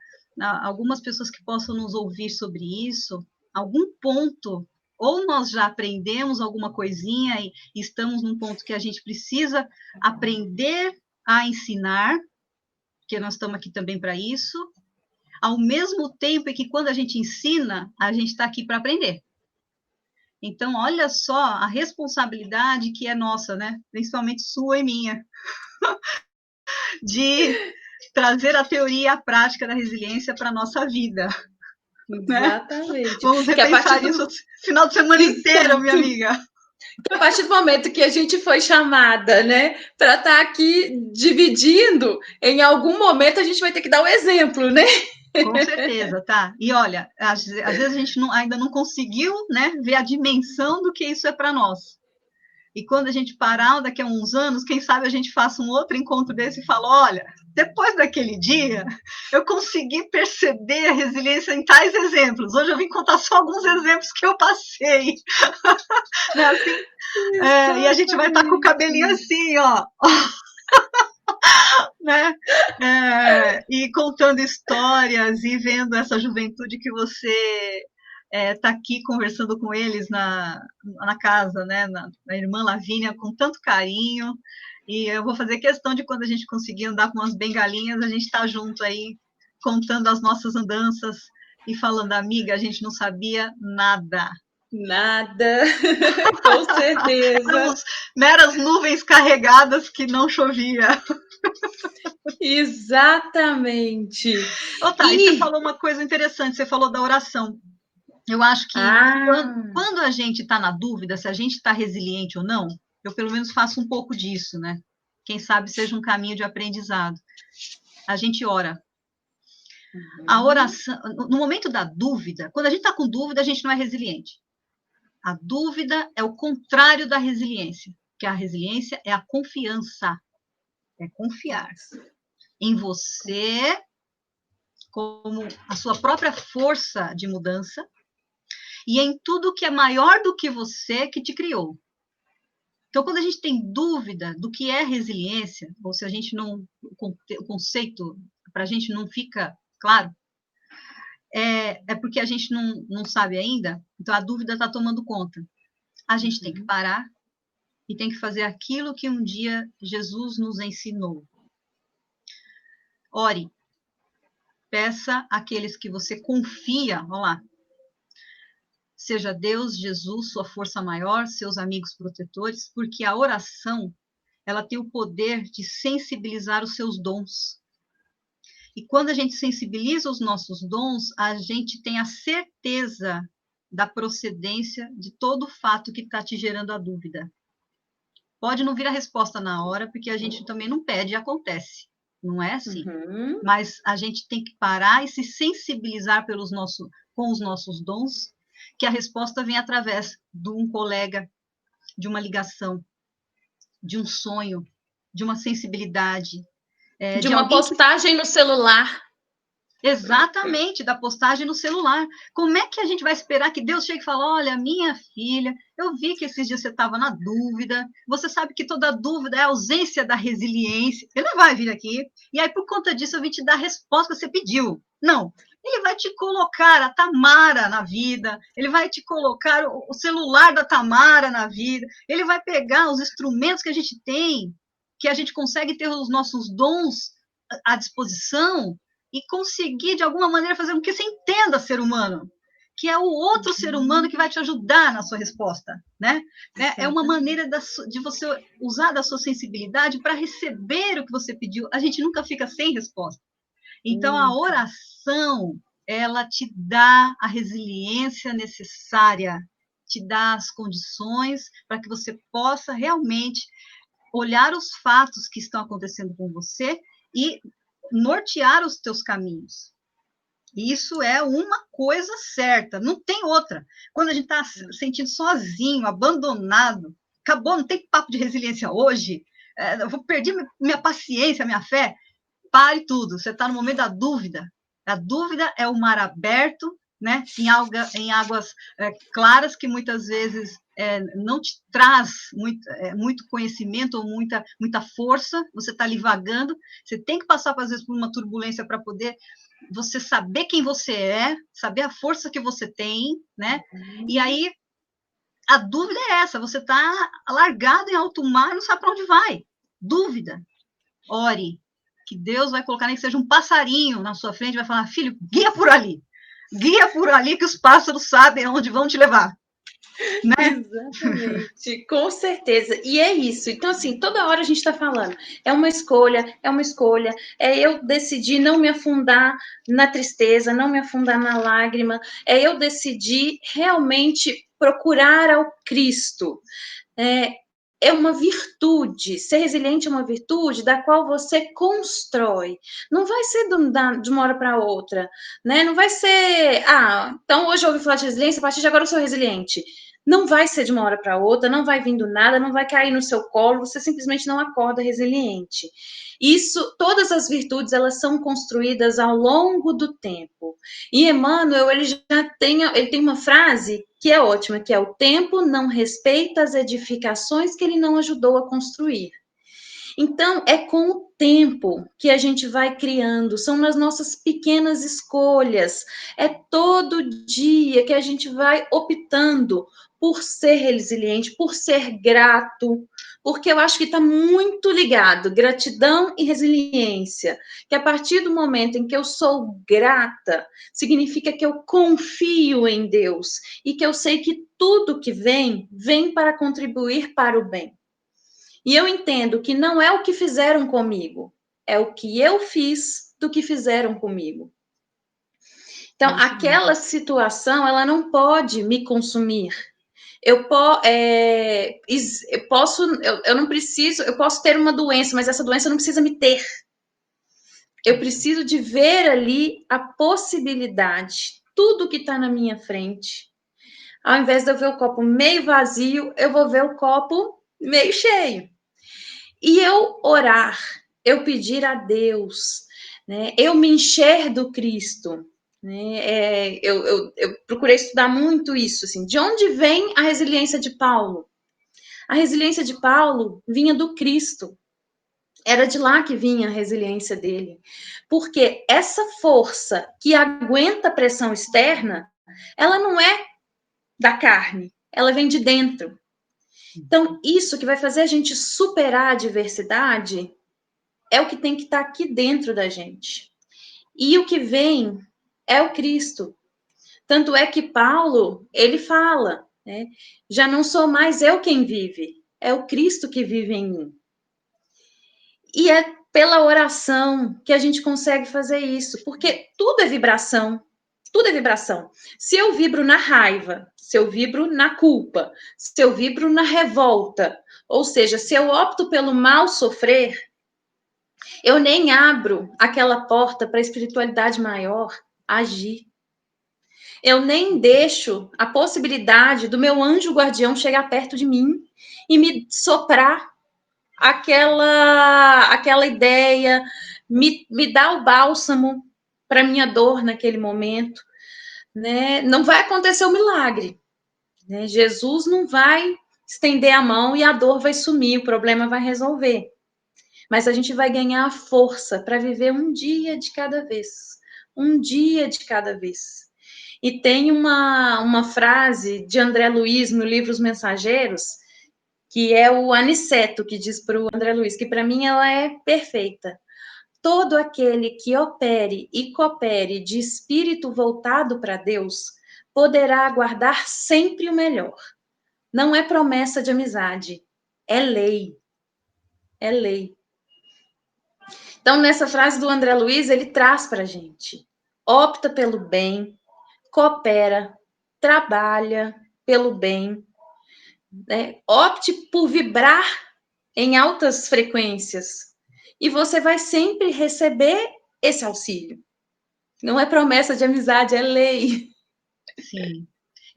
algumas pessoas que possam nos ouvir sobre isso, algum ponto, ou nós já aprendemos alguma coisinha e estamos num ponto que a gente precisa aprender a ensinar, porque nós estamos aqui também para isso, ao mesmo tempo que quando a gente ensina, a gente está aqui para aprender. Então, olha só a responsabilidade que é nossa, né? Principalmente sua e minha, de trazer a teoria e a prática da resiliência para a nossa vida. Exatamente. Né? Vamos repensar isso final de semana inteiro, minha amiga. Que a partir do momento que a gente foi chamada, né, para estar aqui dividindo, em algum momento a gente vai ter que dar o exemplo, né? Com certeza, tá? E olha, às vezes a gente ainda não conseguiu, né, ver a dimensão do que isso é para nós. E quando a gente parar daqui a uns anos, quem sabe a gente faça um outro encontro desse e fala, olha, depois daquele dia, eu consegui perceber a resiliência em tais exemplos. Hoje eu vim contar só alguns exemplos que eu passei. Né, assim? E a gente vai estar com o cabelinho assim, ó. Né? E contando histórias e vendo essa juventude que você está aqui conversando com eles na casa, né? Na irmã Lavínia, com tanto carinho. E eu vou fazer questão de, quando a gente conseguir andar com umas bengalinhas, a gente tá junto aí, contando as nossas andanças e falando, amiga, a gente não sabia nada. Nada, com certeza. Éramos meras nuvens carregadas que não chovia. Exatamente. Tá, e você falou uma coisa interessante, você falou da oração. Eu acho que quando a gente está na dúvida se a gente está resiliente ou não, eu pelo menos faço um pouco disso, né? Quem sabe seja um caminho de aprendizado. A gente ora. A oração, no momento da dúvida, quando a gente está com dúvida, a gente não é resiliente. A dúvida é o contrário da resiliência, porque a resiliência é a confiança, é confiar em você como a sua própria força de mudança e em tudo que é maior do que você, que te criou. Então, quando a gente tem dúvida do que é resiliência, ou se a gente não, o conceito para a gente não fica claro, é porque a gente não sabe ainda, então a dúvida está tomando conta. A gente tem que parar e tem que fazer aquilo que um dia Jesus nos ensinou. Ore. Peça àqueles que você confia, vamos lá, seja Deus, Jesus, sua força maior, seus amigos protetores, porque a oração, ela tem o poder de sensibilizar os seus dons. E quando a gente sensibiliza os nossos dons, a gente tem a certeza da procedência de todo o fato que está te gerando a dúvida. Pode não vir a resposta na hora, porque a gente também não pede e acontece. Não é assim. Mas a gente tem que parar e se sensibilizar com os nossos dons, que a resposta vem através de um colega, de uma ligação, de um sonho, de uma sensibilidade. De uma postagem no celular. Exatamente, da postagem no celular. Como é que a gente vai esperar que Deus chegue e fale, olha, minha filha, eu vi que esses dias você estava na dúvida, você sabe que toda dúvida é a ausência da resiliência. Ele não vai vir aqui, e aí por conta disso eu vim te dar a resposta que você pediu. Não, ele vai te colocar a Tamara na vida, ele vai te colocar o celular da Tamara na vida, ele vai pegar os instrumentos que a gente tem, que a gente consegue ter os nossos dons à disposição, e conseguir, de alguma maneira, fazer com que você entenda ser humano, que é o outro ser humano que vai te ajudar na sua resposta, né? É uma maneira de você usar da sua sensibilidade para receber o que você pediu. A gente nunca fica sem resposta. Então, a oração, ela te dá a resiliência necessária, te dá as condições para que você possa realmente olhar os fatos que estão acontecendo com você e nortear os teus caminhos. Isso é uma coisa certa, não tem outra. Quando a gente está se sentindo sozinho, abandonado, acabou, não tem papo de resiliência hoje, eu vou perder minha paciência, minha fé, pare tudo, você está no momento da dúvida. A dúvida é o mar aberto, né, em águas claras, que muitas vezes não te traz muito conhecimento ou muita força, você está ali vagando, você tem que passar, às vezes, por uma turbulência para poder você saber quem você é, saber a força que você tem, né? E aí, a dúvida é essa, você está largado em alto mar e não sabe para onde vai. Dúvida. Ore, que Deus vai colocar, nem que seja um passarinho na sua frente, vai falar, filho, guia por ali que os pássaros sabem onde vão te levar. Né? Exatamente, com certeza. E é isso. Então, assim, toda hora a gente está falando, é uma escolha, é eu decidir não me afundar na tristeza, não me afundar na lágrima, é eu decidir realmente procurar ao Cristo. É uma virtude, ser resiliente é uma virtude da qual você constrói. Não vai ser de uma hora para outra, né? Não vai ser, então hoje eu ouvi falar de resiliência, a partir de agora eu sou resiliente. Não vai ser de uma hora para outra, não vai vir do nada, não vai cair no seu colo, você simplesmente não acorda resiliente. Isso, todas as virtudes, elas são construídas ao longo do tempo. E Emmanuel, ele tem uma frase que é ótima, que é: o tempo não respeita as edificações que ele não ajudou a construir. Então, é com o tempo que a gente vai criando, são nas nossas pequenas escolhas, é todo dia que a gente vai optando por ser resiliente, por ser grato, porque eu acho que está muito ligado, gratidão e resiliência, que a partir do momento em que eu sou grata, significa que eu confio em Deus e que eu sei que tudo que vem, vem para contribuir para o bem. E eu entendo que não é o que fizeram comigo, é o que eu fiz do que fizeram comigo. Então, aquela situação, ela não pode me consumir. Eu não preciso, eu posso ter uma doença, mas essa doença não precisa me ter. Eu preciso de ver ali a possibilidade, tudo que está na minha frente. Ao invés de eu ver o copo meio vazio, eu vou ver o copo meio cheio. E eu orar, eu pedir a Deus, né? Eu me encher do Cristo. Né? Eu procurei estudar muito isso. Assim, de onde vem a resiliência de Paulo? A resiliência de Paulo vinha do Cristo. Era de lá que vinha a resiliência dele. Porque essa força que aguenta a pressão externa, ela não é da carne, ela vem de dentro. Então, isso que vai fazer a gente superar a adversidade é o que tem que estar aqui dentro da gente. E o que vem é o Cristo. Tanto é que Paulo, ele fala, né? Já não sou mais eu quem vive, é o Cristo que vive em mim. E é pela oração que a gente consegue fazer isso, porque tudo é vibração. Tudo é vibração. Se eu vibro na raiva, se eu vibro na culpa, se eu vibro na revolta, ou seja, se eu opto pelo mal sofrer, eu nem abro aquela porta para a espiritualidade maior agir. Eu nem deixo a possibilidade do meu anjo guardião chegar perto de mim e me soprar aquela ideia, me dar o bálsamo, para minha dor naquele momento, né? Não vai acontecer o milagre, né? Jesus não vai estender a mão e a dor vai sumir, o problema vai resolver. Mas a gente vai ganhar a força para viver um dia de cada vez. Um dia de cada vez. E tem uma frase de André Luiz no livro Os Mensageiros, que é o Aniceto que diz para o André Luiz, que para mim ela é perfeita. Todo aquele que opere e coopere de espírito voltado para Deus poderá aguardar sempre o melhor. Não é promessa de amizade, é lei. É lei. Então, nessa frase do André Luiz, ele traz para a gente: opta pelo bem, coopera, trabalha pelo bem, né? Opte por vibrar em altas frequências e você vai sempre receber esse auxílio. Não é promessa de amizade, é lei. Sim,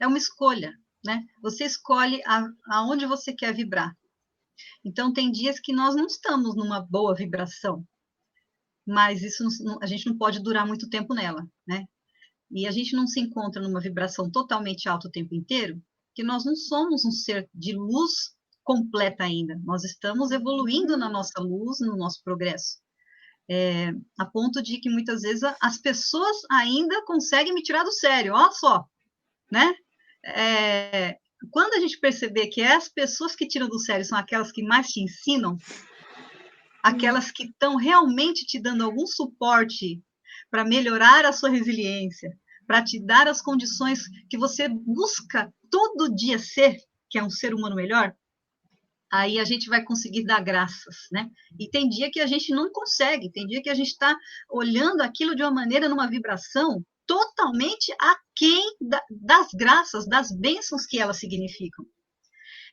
é uma escolha, né? Você escolhe aonde você quer vibrar. Então, tem dias que nós não estamos numa boa vibração, mas isso a gente não pode durar muito tempo nela, né? E a gente não se encontra numa vibração totalmente alta o tempo inteiro, que nós não somos um ser de luz completa ainda. Nós estamos evoluindo na nossa luz, no nosso progresso. A ponto de que muitas vezes as pessoas ainda conseguem me tirar do sério, olha só, né? Quando a gente perceber que as pessoas que tiram do sério são aquelas que mais te ensinam, aquelas que estão realmente te dando algum suporte para melhorar a sua resiliência, para te dar as condições que você busca todo dia ser, que é um ser humano melhor, aí a gente vai conseguir dar graças, né? E tem dia que a gente não consegue, tem dia que a gente está olhando aquilo de uma maneira, numa vibração totalmente aquém das graças, das bênçãos que elas significam.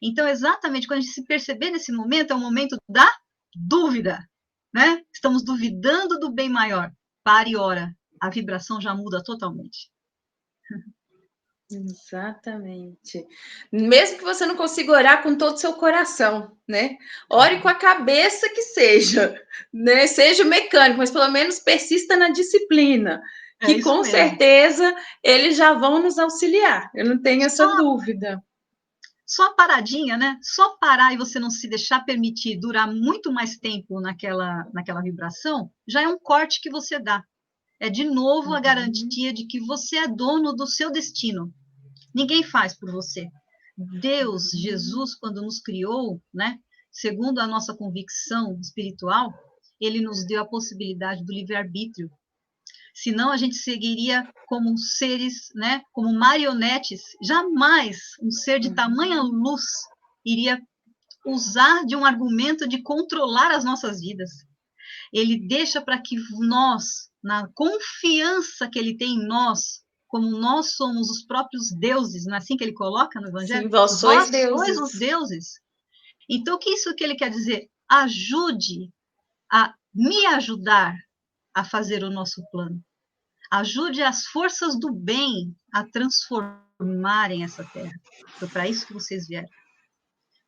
Então, exatamente, quando a gente se perceber nesse momento, é o momento da dúvida, né? Estamos duvidando do bem maior. Pare e ora, a vibração já muda totalmente. Exatamente. Mesmo que você não consiga orar com todo o seu coração, né? Ore com a cabeça que seja, né? Seja mecânico, mas pelo menos persista na disciplina, É que isso com mesmo. certeza eles já vão nos auxiliar. Eu não tenho essa dúvida. Só a paradinha, né? Só parar e você não se deixar permitir durar muito mais tempo naquela vibração, já é um corte que você dá. É de novo a garantia de que você é dono do seu destino. Ninguém faz por você. Deus, Jesus, quando nos criou, né? Segundo a nossa convicção espiritual, ele nos deu a possibilidade do livre-arbítrio. Senão a gente seguiria como seres, né, como marionetes. Jamais um ser de tamanha luz iria usar de um argumento de controlar as nossas vidas. Ele deixa para que nós, na confiança que ele tem em nós, como nós somos os próprios deuses, não é assim que ele coloca no Evangelho? Sim, vós sois Vós sois os deuses. deuses. Então, o que isso que ele quer dizer? Ajude a me ajudar a fazer o nosso plano. Ajude as forças do bem a transformarem essa terra. Foi para isso que vocês vieram.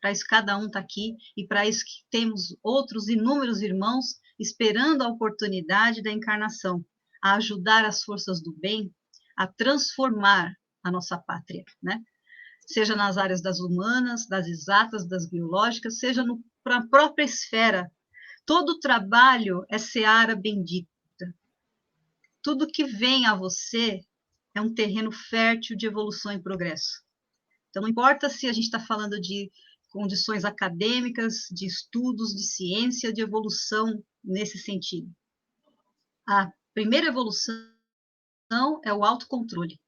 Para isso cada um está aqui e para isso que temos outros inúmeros irmãos esperando a oportunidade da encarnação, a ajudar as forças do bem a transformar a nossa pátria, né? Seja nas áreas das humanas, das exatas, das biológicas, seja na própria esfera. Todo o trabalho é seara bendita. Tudo que vem a você é um terreno fértil de evolução e progresso. Então, não importa se a gente está falando de condições acadêmicas, de estudos, de ciência, de evolução nesse sentido. A primeira evolução é o autocontrole,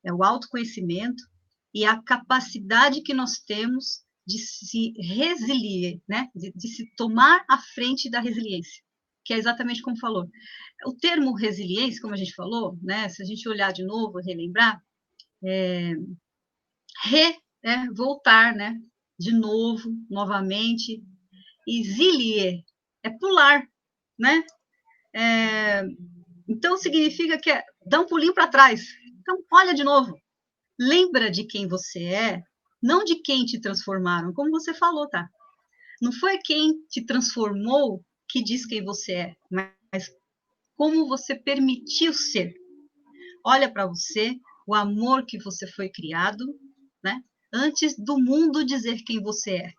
é o autoconhecimento e a capacidade que nós temos de se resiliar, né? de se tomar à frente da resiliência, que é exatamente como falou. O termo resiliência, como a gente falou, né? Se a gente olhar de novo, relembrar, voltar, né? De novo, novamente, e zilie é pular, né? Então significa que é dar um pulinho para trás. Então, olha de novo. Lembra de quem você é, não de quem te transformaram, como você falou, tá? Não foi quem te transformou que diz quem você é, mas como você permitiu ser. Olha para você, o amor que você foi criado, né? Antes do mundo dizer quem você é.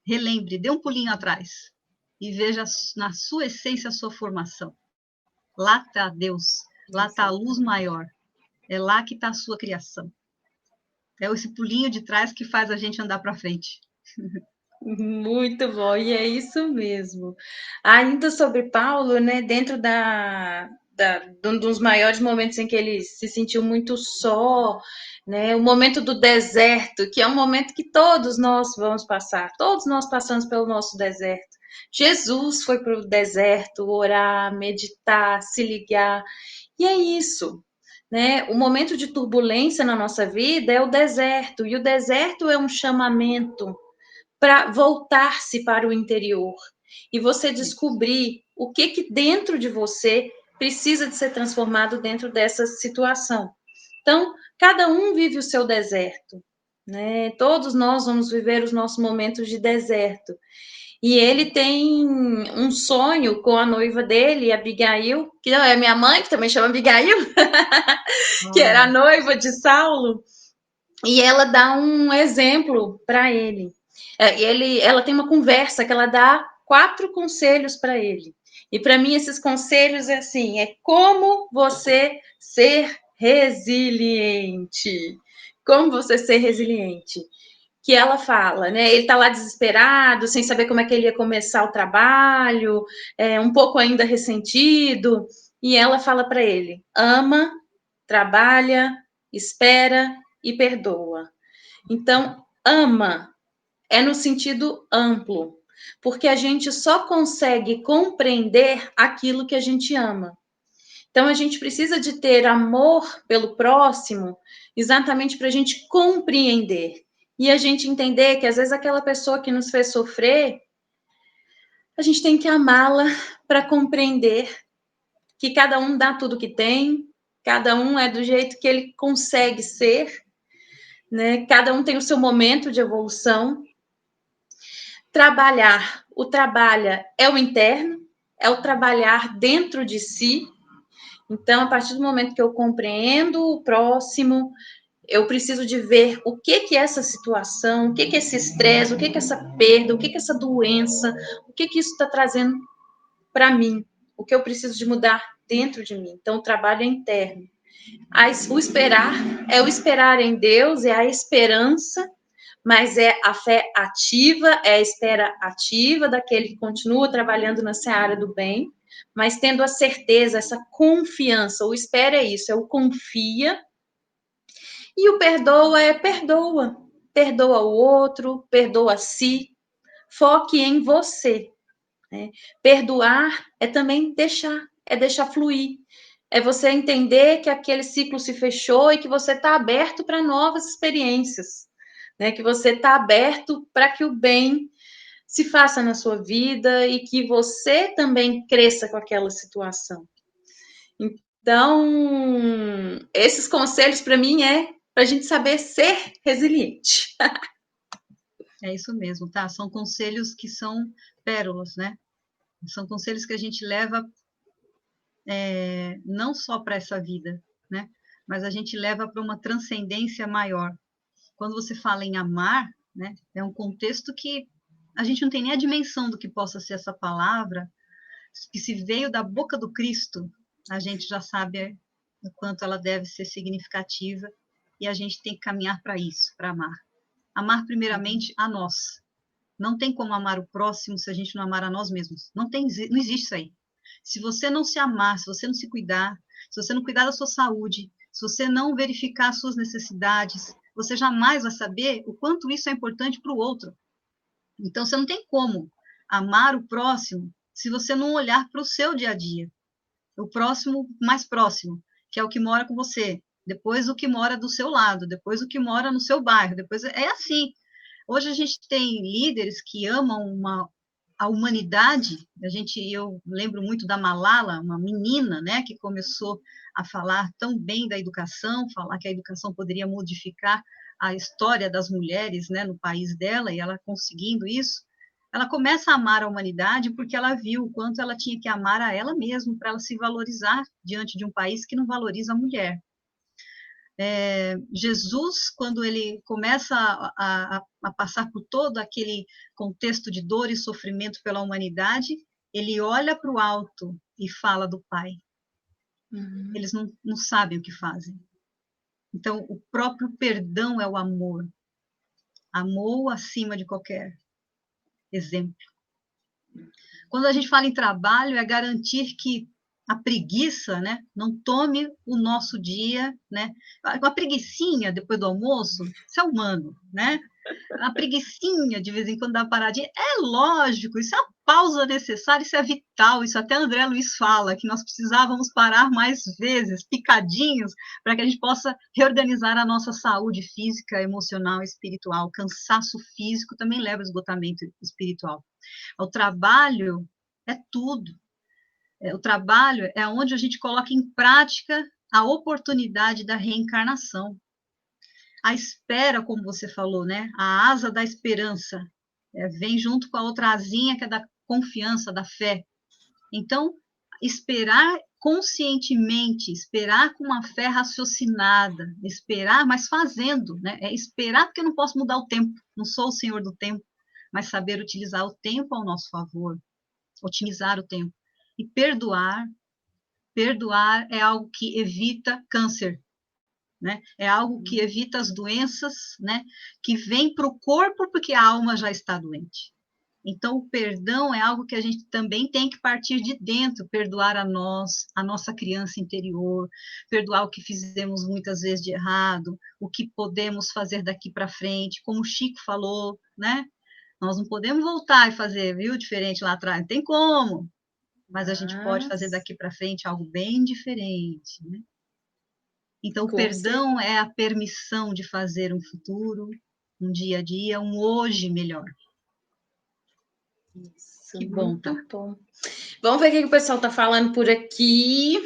Relembre, dê um pulinho atrás e veja na sua essência a sua formação. Lá está Deus, lá está a luz maior. É lá que está a sua criação. É esse pulinho de trás que faz a gente andar para frente. Muito bom, e é isso mesmo. Ainda sobre Paulo, né, dentro de um dos maiores momentos em que ele se sentiu muito só, né, o momento do deserto, que é um momento que todos nós vamos passar, todos nós passamos pelo nosso deserto. Jesus foi para o deserto orar, meditar, se ligar, e é isso. Né? O momento de turbulência na nossa vida é o deserto, e o deserto é um chamamento para voltar-se para o interior e você descobrir o que dentro de você precisa de ser transformado dentro dessa situação. Então, cada um vive o seu deserto, né? Todos nós vamos viver os nossos momentos de deserto. E ele tem um sonho com a noiva dele, Abigail, que não é minha mãe, que também chama Abigail, que era a Olha, noiva de Saulo, e ela dá um exemplo para ele. Ela tem uma conversa que ela dá 4 conselhos para ele. E para mim esses conselhos é assim, é como você ser resiliente. Como você ser resiliente. Que ela fala, né? Ele tá lá desesperado, sem saber como é que ele ia começar o trabalho, um pouco ainda ressentido, e ela fala para ele: ama, trabalha, espera e perdoa. Então, ama é no sentido amplo, porque a gente só consegue compreender aquilo que a gente ama. Então, a gente precisa de ter amor pelo próximo exatamente para a gente compreender. E a gente entender que, às vezes, aquela pessoa que nos fez sofrer, a gente tem que amá-la para compreender que cada um dá tudo que tem, cada um é do jeito que ele consegue ser, né? Cada um tem o seu momento de evolução. Trabalhar, o trabalha é o interno, é o trabalhar dentro de si. Então, a partir do momento que eu compreendo o próximo, eu preciso de ver o que é essa situação, o que é esse estresse, o que é essa perda, o que é essa doença, o que isso está trazendo para mim, o que eu preciso de mudar dentro de mim. Então, o trabalho é interno. O esperar é o esperar em Deus, é a esperança, mas é a fé ativa, é a espera ativa daquele que continua trabalhando na seara do bem, mas tendo a certeza, essa confiança. O espera é isso, é o confia, e o perdoa é perdoa. Perdoa o outro, perdoa a si, foque em você. Né? Perdoar é também deixar, é deixar fluir. É você entender que aquele ciclo se fechou e que você está aberto para novas experiências. Né? Que você está aberto para que o bem se faça na sua vida e que você também cresça com aquela situação. Então, esses conselhos para mim é para a gente saber ser resiliente. é isso mesmo, tá? São conselhos que são pérolas, né? São conselhos que a gente leva não só para essa vida, né? Mas a gente leva para uma transcendência maior. Quando você fala em amar, né? É um contexto que a gente não tem nem a dimensão do que possa ser essa palavra, que se veio da boca do Cristo, a gente já sabe o quanto ela deve ser significativa e a gente tem que caminhar para isso, para amar. Amar primeiramente a nós. Não tem como amar o próximo se a gente não amar a nós mesmos. Não existe isso aí. Se você não se amar, se você não se cuidar, se você não cuidar da sua saúde, se você não verificar as suas necessidades, você jamais vai saber o quanto isso é importante para o outro. Então, você não tem como amar o próximo se você não olhar para o seu dia a dia. O próximo mais próximo, que é o que mora com você, depois o que mora do seu lado, depois o que mora no seu bairro, depois é assim. Hoje a gente tem líderes que amam a humanidade. Eu lembro muito da Malala, uma menina, né, que começou a falar tão bem da educação, falar que a educação poderia modificar a história das mulheres, né, no país dela, e ela conseguindo isso. Ela começa a amar a humanidade porque ela viu o quanto ela tinha que amar a ela mesma para ela se valorizar diante de um país que não valoriza a mulher. Jesus, quando ele começa a passar por todo aquele contexto de dor e sofrimento pela humanidade, ele olha para o alto e fala do Pai. Eles não sabem o que fazem. Então, o próprio perdão é o amor. Amor acima de qualquer exemplo. Quando a gente fala em trabalho, é garantir que a preguiça, né, não tome o nosso dia, né? Uma preguicinha depois do almoço, isso é humano, né? Uma preguicinha de vez em quando dá uma paradinha, é lógico, isso é a pausa necessária, isso é vital, isso até André Luiz fala, que nós precisávamos parar mais vezes, picadinhos, para que a gente possa reorganizar a nossa saúde física, emocional e espiritual. Cansaço físico também leva ao esgotamento espiritual. O trabalho é tudo. O trabalho é onde a gente coloca em prática a oportunidade da reencarnação. A espera, como você falou, né? A asa da esperança vem junto com a outra asinha que é da confiança, da fé. Então, esperar conscientemente, esperar com uma fé raciocinada, esperar, mas fazendo, né? É esperar porque eu não posso mudar o tempo, não sou o senhor do tempo, mas saber utilizar o tempo ao nosso favor, otimizar o tempo. E perdoar é algo que evita câncer, né? É algo que evita as doenças, né? Que vem para o corpo porque a alma já está doente. Então, o perdão é algo que a gente também tem que partir de dentro, perdoar a nós, a nossa criança interior, perdoar o que fizemos muitas vezes de errado, o que podemos fazer daqui para frente, como o Chico falou, né? Nós não podemos voltar e fazer, viu, diferente lá atrás, não tem como, mas a gente pode fazer daqui para frente algo bem diferente, né? Então, o perdão é a permissão de fazer um futuro, um dia a dia, um hoje melhor. Isso, que bom, tá? Bom. Vamos ver o que o pessoal tá falando por aqui.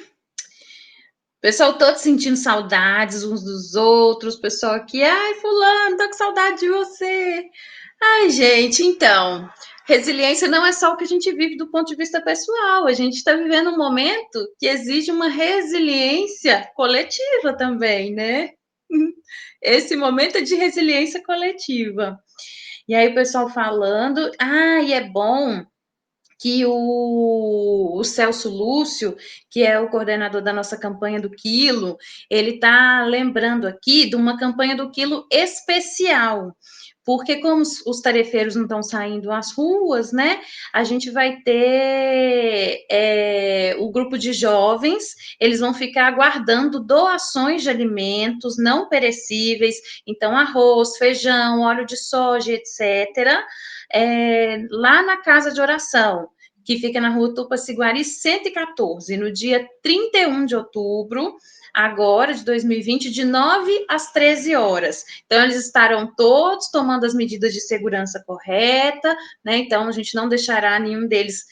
O pessoal todo sentindo saudades uns dos outros. O pessoal aqui, ai, fulano, tô com saudade de você. Ai, gente, então, resiliência não é só o que a gente vive do ponto de vista pessoal. A gente está vivendo um momento que exige uma resiliência coletiva também, né? Esse momento é de resiliência coletiva. E aí o pessoal falando, e é bom que o Celso Lúcio, que é o coordenador da nossa campanha do Quilo, ele está lembrando aqui de uma campanha do Quilo especial, porque como os tarefeiros não estão saindo às ruas, né, a gente vai ter o grupo de jovens, eles vão ficar aguardando doações de alimentos não perecíveis, então arroz, feijão, óleo de soja, etc., lá na casa de oração, que fica na rua Tupaciguari 114, no dia 31 de outubro, agora de 2020, de 9 às 13 horas. Então, eles estarão todos tomando as medidas de segurança correta, né? Então, a gente não deixará nenhum deles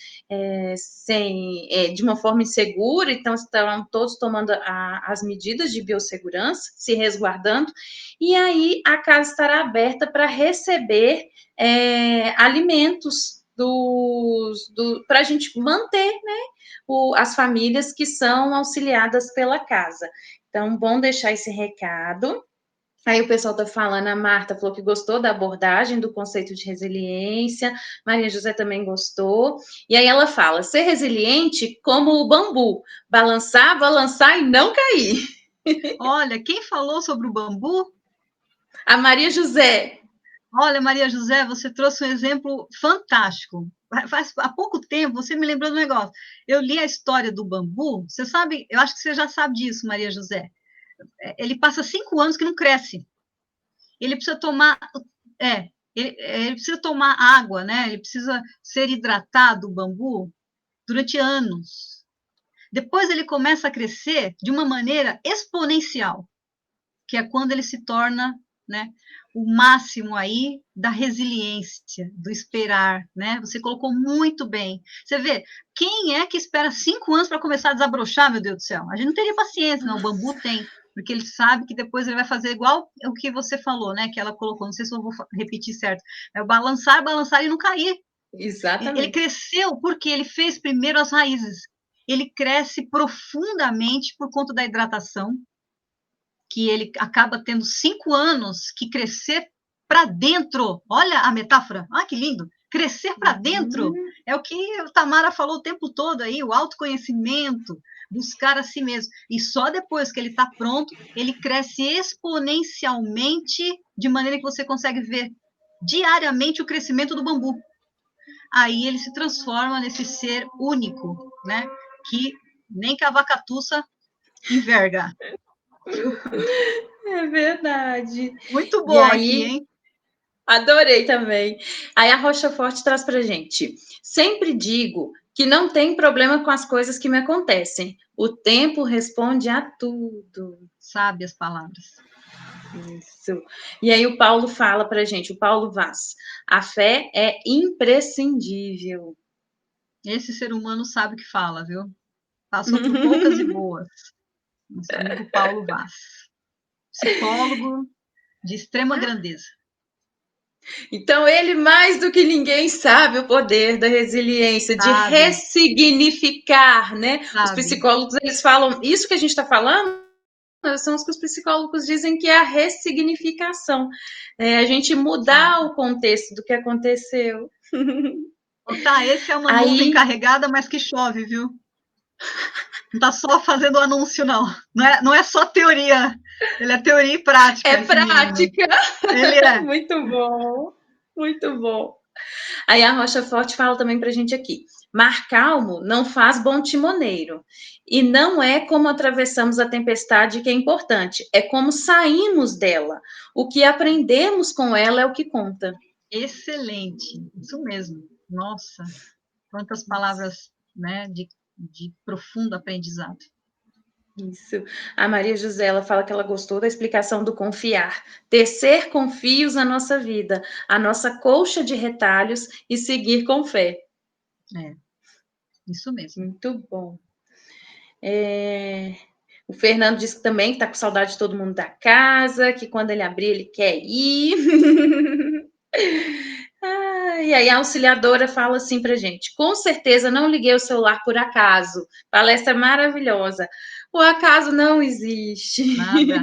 de uma forma insegura, então estarão todos tomando as medidas de biossegurança, se resguardando, e aí a casa estará aberta para receber alimentos para a gente manter, né, as famílias que são auxiliadas pela casa. Então, bom deixar esse recado. Aí o pessoal está falando, a Marta falou que gostou da abordagem do conceito de resiliência, Maria José também gostou, e aí ela fala, ser resiliente como o bambu, balançar, balançar e não cair. Olha, quem falou sobre o bambu? A Maria José. Olha, Maria José, você trouxe um exemplo fantástico. Há pouco tempo, você me lembrou do negócio. Eu li a história do bambu, você sabe, eu acho que você já sabe disso, Maria José. Ele passa 5 anos que não cresce. Ele precisa tomar, ele precisa tomar água, né? Ele precisa ser hidratado, o bambu, durante anos. Depois ele começa a crescer de uma maneira exponencial, que é quando ele se torna, né, o máximo aí da resiliência, do esperar, né? Você colocou muito bem. Você vê, quem é que espera 5 anos para começar a desabrochar, meu Deus do céu? A gente não teria paciência, não. O bambu tem, porque ele sabe que depois ele vai fazer igual o que você falou, né? Que ela colocou, não sei se eu vou repetir certo. É o balançar, balançar e não cair. Ele Exatamente. cresceu porque ele fez primeiro as raízes. Ele cresce profundamente por conta da hidratação, que ele acaba tendo 5 anos que crescer para dentro. Olha a metáfora, que lindo! Crescer para dentro é o que a Tamara falou o tempo todo aí, o autoconhecimento, buscar a si mesmo. E só depois que ele está pronto, ele cresce exponencialmente, de maneira que você consegue ver diariamente o crescimento do bambu. Aí ele se transforma nesse ser único, né? Que nem que a vacatuça enverga. É verdade. Muito E bom aqui, aí, hein? adorei também. Aí a Rocha Forte traz pra gente. Sempre digo que não tem problema com as coisas que me acontecem. O tempo responde a tudo. Sabe as palavras. Isso. E aí o Paulo fala pra gente, o Paulo Vaz, a fé é imprescindível. Esse ser humano sabe o que fala, viu? Passou por poucas e boas. Nosso amigo Paulo Vaz. Psicólogo de extrema grandeza. Então, ele mais do que ninguém sabe o poder da resiliência, de Sabe, ressignificar, né? Os sabe. psicólogos, eles falam, isso que a gente está falando, são os que os psicólogos dizem que é a ressignificação. É a gente mudar Sabe. o contexto do que aconteceu. Tá, esse é uma nuvem Aí, carregada, mas que chove, viu? Não tá só fazendo anúncio, não. Não é só teoria. Ele é teoria e prática, é esse menino. prática. Ele é. Muito bom, muito bom. Aí a Rocha Forte fala também para a gente aqui. Mar calmo não faz bom timoneiro. E não é como atravessamos a tempestade que é importante, é como saímos dela. O que aprendemos com ela é o que conta. Excelente. Isso mesmo. Nossa, quantas palavras, né, de profundo aprendizado. Isso. A Maria José, ela fala que ela gostou da explicação do confiar. Tecer confios na nossa vida, a nossa colcha de retalhos e seguir com fé. É, isso mesmo. Muito bom. O Fernando disse também que está com saudade de todo mundo da casa, que quando ele abrir ele quer ir. E aí a auxiliadora fala assim para gente: com certeza não liguei o celular por acaso. Palestra maravilhosa. O acaso não existe. Nada,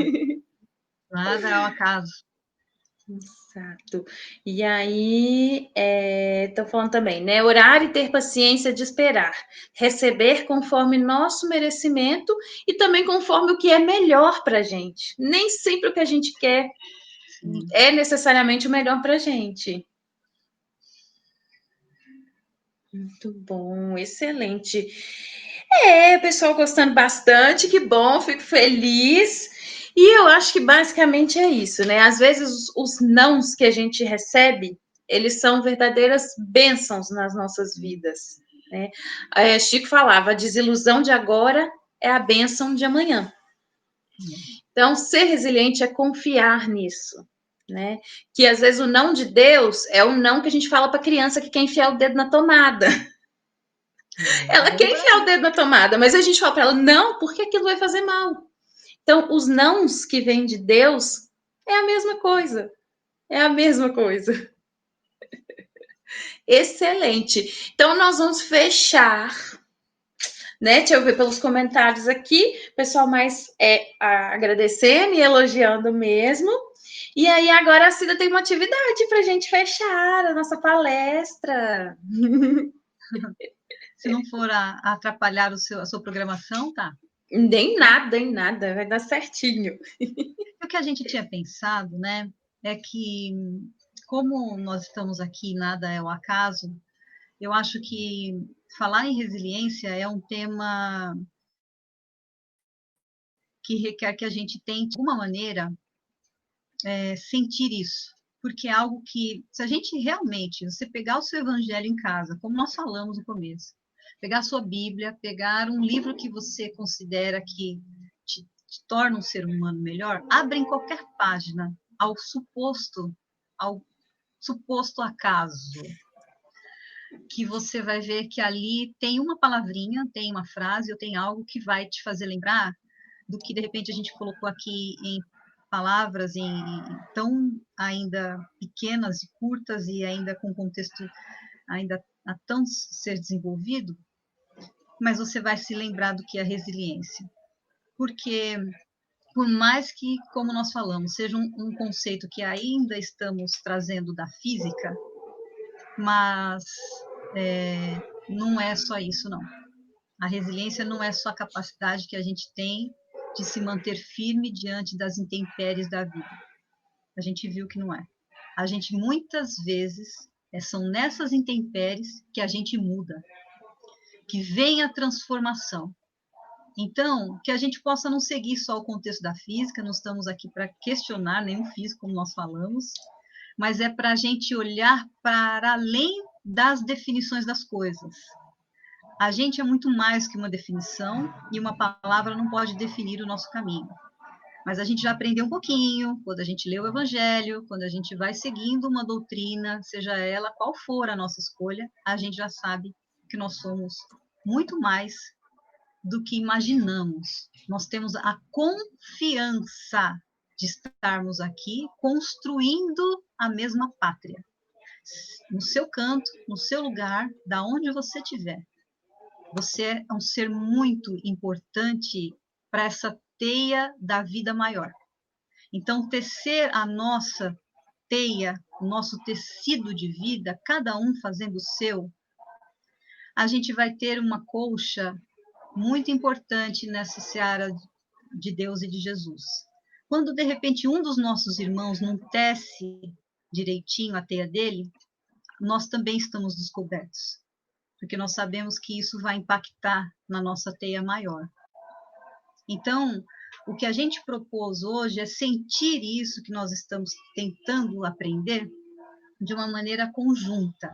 nada é ao acaso. Exato. E aí, estão falando também, né? Orar e ter paciência de esperar, receber conforme nosso merecimento e também conforme o que é melhor para a gente. Nem sempre o que a gente quer Sim. é necessariamente o melhor para a gente. Muito bom, excelente. Pessoal gostando bastante, que bom, fico feliz. E eu acho que basicamente é isso, né? Às vezes os nãos que a gente recebe, eles são verdadeiras bênçãos nas nossas vidas, né? Chico falava, a desilusão de agora é a bênção de amanhã. Então, ser resiliente é confiar nisso, né? Que às vezes o não de Deus é o não que a gente fala para a criança que quer enfiar o dedo na tomada. Ela quer enfiar o dedo na tomada, mas a gente fala para ela, não, porque aquilo vai fazer mal. Então, os nãos que vêm de Deus é a mesma coisa. É a mesma coisa. Excelente. Então, nós vamos fechar, né? Deixa eu ver pelos comentários aqui. Pessoal mais agradecendo e elogiando mesmo. E aí, agora a Cida tem uma atividade para a gente fechar a nossa palestra. Se não for atrapalhar a sua programação, tá? Nem nada, nem nada. Vai dar certinho. O que a gente tinha pensado, né, é que, como nós estamos aqui, nada é o acaso, eu acho que falar em resiliência é um tema que requer que a gente tente, de alguma maneira, sentir isso. Porque é algo que, se a gente realmente, você pegar o seu evangelho em casa, como nós falamos no começo, pegar a sua Bíblia, pegar um livro que você considera que te torna um ser humano melhor, abre em qualquer página ao suposto acaso, que você vai ver que ali tem uma palavrinha, tem uma frase ou tem algo que vai te fazer lembrar do que de repente a gente colocou aqui em palavras tão ainda pequenas e curtas e ainda com contexto ainda a tão ser desenvolvido, mas você vai se lembrar do que é resiliência. Porque, por mais que, como nós falamos, seja um conceito que ainda estamos trazendo da física, mas não é só isso, não. A resiliência não é só a capacidade que a gente tem de se manter firme diante das intempéries da vida. A gente viu que não é. A gente, muitas vezes, são nessas intempéries que a gente muda, que vem a transformação. Então, que a gente possa não seguir só o contexto da física, não estamos aqui para questionar nenhum físico, como nós falamos, mas é para a gente olhar para além das definições das coisas. A gente é muito mais que uma definição, e uma palavra não pode definir o nosso caminho. Mas a gente já aprendeu um pouquinho, quando a gente lê o Evangelho, quando a gente vai seguindo uma doutrina, seja ela qual for a nossa escolha, a gente já sabe que nós somos muito mais do que imaginamos. Nós temos a confiança de estarmos aqui construindo a mesma pátria. No seu canto, no seu lugar, da onde você estiver. Você é um ser muito importante para essa teia da vida maior. Então, tecer a nossa teia, o nosso tecido de vida, cada um fazendo o seu, a gente vai ter uma colcha muito importante nessa seara de Deus e de Jesus. Quando, de repente, um dos nossos irmãos não tece direitinho a teia dele, nós também estamos descobertos, porque nós sabemos que isso vai impactar na nossa teia maior. Então, o que a gente propôs hoje é sentir isso que nós estamos tentando aprender de uma maneira conjunta.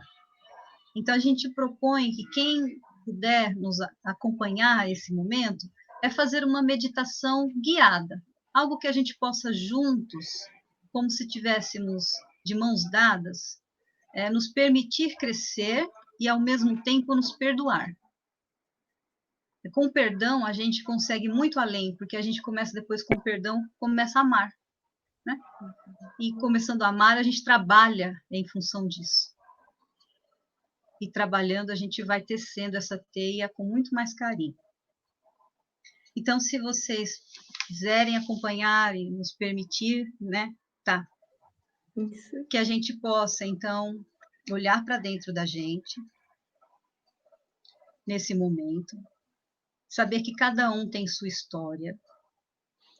Então, a gente propõe que quem puder nos acompanhar esse momento é fazer uma meditação guiada, algo que a gente possa juntos, como se tivéssemos de mãos dadas, nos permitir crescer e, ao mesmo tempo, nos perdoar. Com o perdão, a gente consegue muito além, porque a gente começa depois com o perdão, começa a amar, né? E começando a amar, a gente trabalha em função disso. E trabalhando, a gente vai tecendo essa teia com muito mais carinho. Então, se vocês quiserem acompanhar e nos permitir, né? Tá. Isso. Que a gente possa, então, olhar para dentro da gente, nesse momento, saber que cada um tem sua história,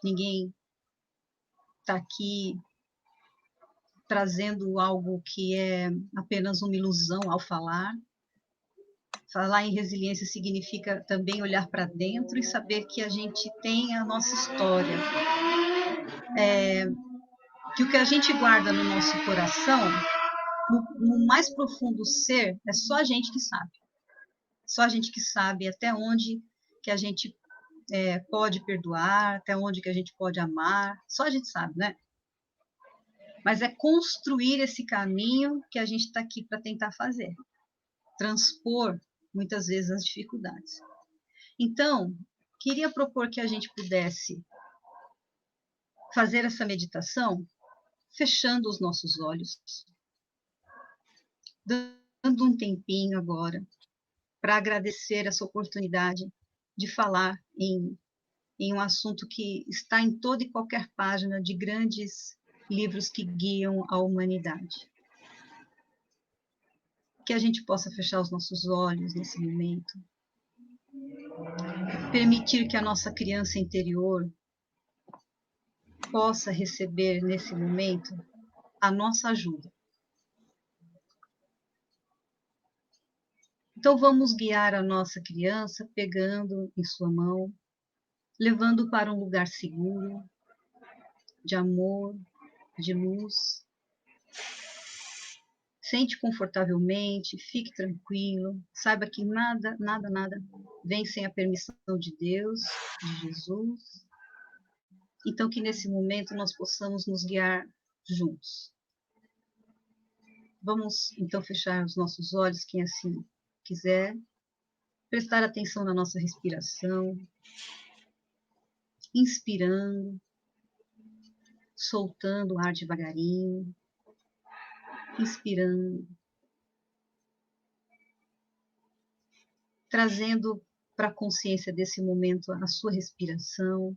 ninguém está aqui trazendo algo que é apenas uma ilusão ao falar. Falar em resiliência significa também olhar para dentro e saber que a gente tem a nossa história. Que o que a gente guarda no nosso coração, no mais profundo ser, é só a gente que sabe. Só a gente que sabe até onde que a gente pode perdoar, até onde que a gente pode amar. Só a gente sabe, né? Mas é construir esse caminho que a gente está aqui para tentar fazer. Transpor, muitas vezes, as dificuldades. Então, queria propor que a gente pudesse fazer essa meditação fechando os nossos olhos, dando um tempinho agora para agradecer essa oportunidade de falar em um assunto que está em toda e qualquer página de grandes livros que guiam a humanidade. Que a gente possa fechar os nossos olhos nesse momento, permitir que a nossa criança interior possa receber nesse momento a nossa ajuda. Então vamos guiar a nossa criança pegando em sua mão, levando para um lugar seguro, de amor, de luz. Sente confortavelmente, fique tranquilo, saiba que nada vem sem a permissão de Deus, de Jesus. Então que nesse momento nós possamos nos guiar juntos. Vamos então fechar os nossos olhos, quem assim quiser, prestar atenção na nossa respiração, inspirando, soltando o ar devagarinho, inspirando, trazendo para a consciência desse momento a sua respiração,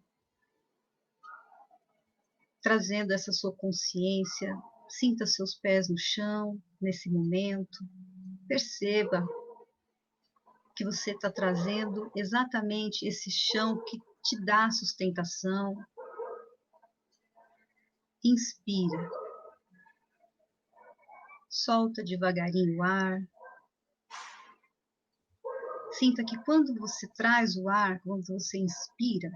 trazendo essa sua consciência, sinta seus pés no chão nesse momento, perceba que você está trazendo exatamente esse chão que te dá sustentação. Inspira, solta devagarinho o ar. Sinta que quando você traz o ar, quando você inspira,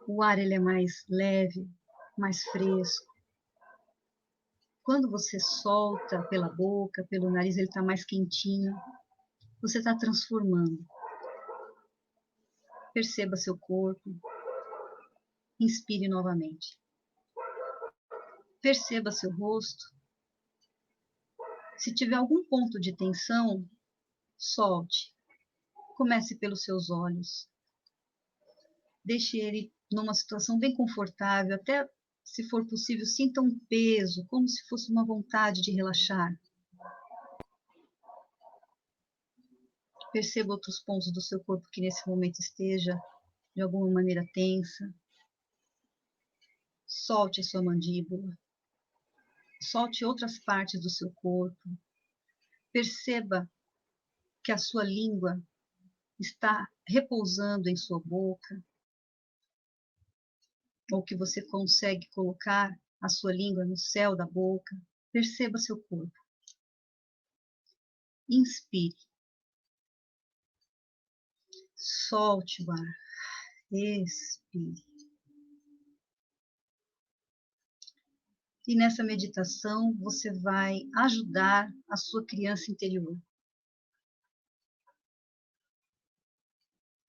o ar ele é mais leve, mais fresco. Quando você solta pela boca, pelo nariz, ele está mais quentinho. Você está transformando. Perceba seu corpo. Inspire novamente. Perceba seu rosto. Se tiver algum ponto de tensão, solte. Comece pelos seus olhos. Deixe ele numa situação bem confortável, até se for possível, sinta um peso, como se fosse uma vontade de relaxar. Perceba outros pontos do seu corpo que nesse momento esteja de alguma maneira tensa. Solte a sua mandíbula. Solte outras partes do seu corpo. Perceba que a sua língua está repousando em sua boca, ou que você consegue colocar a sua língua no céu da boca. Perceba seu corpo. Inspire. Solte o ar. Expire. E nessa meditação você vai ajudar a sua criança interior.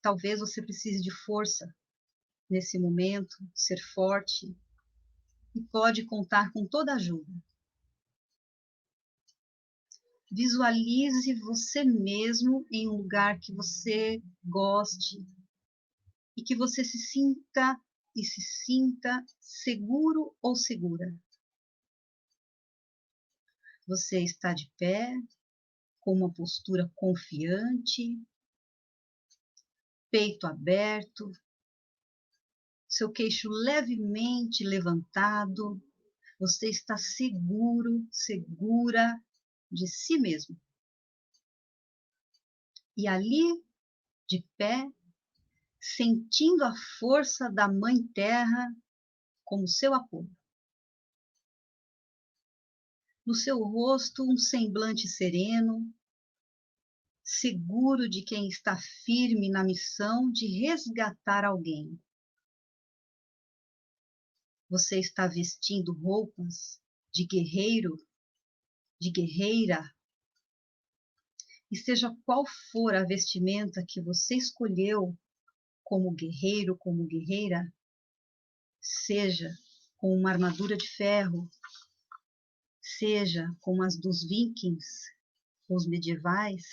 Talvez você precise de força nesse momento, ser forte, e pode contar com toda a ajuda. Visualize você mesmo em um lugar que você goste e que você se sinta seguro ou segura. Você está de pé, com uma postura confiante, peito aberto, seu queixo levemente levantado. Você está seguro, segura de si mesmo. E ali, de pé, sentindo a força da Mãe Terra como seu apoio. No seu rosto, um semblante sereno, seguro de quem está firme na missão de resgatar alguém. Você está vestindo roupas de guerreiro, de guerreira, e seja qual for a vestimenta que você escolheu como guerreiro, como guerreira, seja com uma armadura de ferro, seja como as dos vikings, os medievais,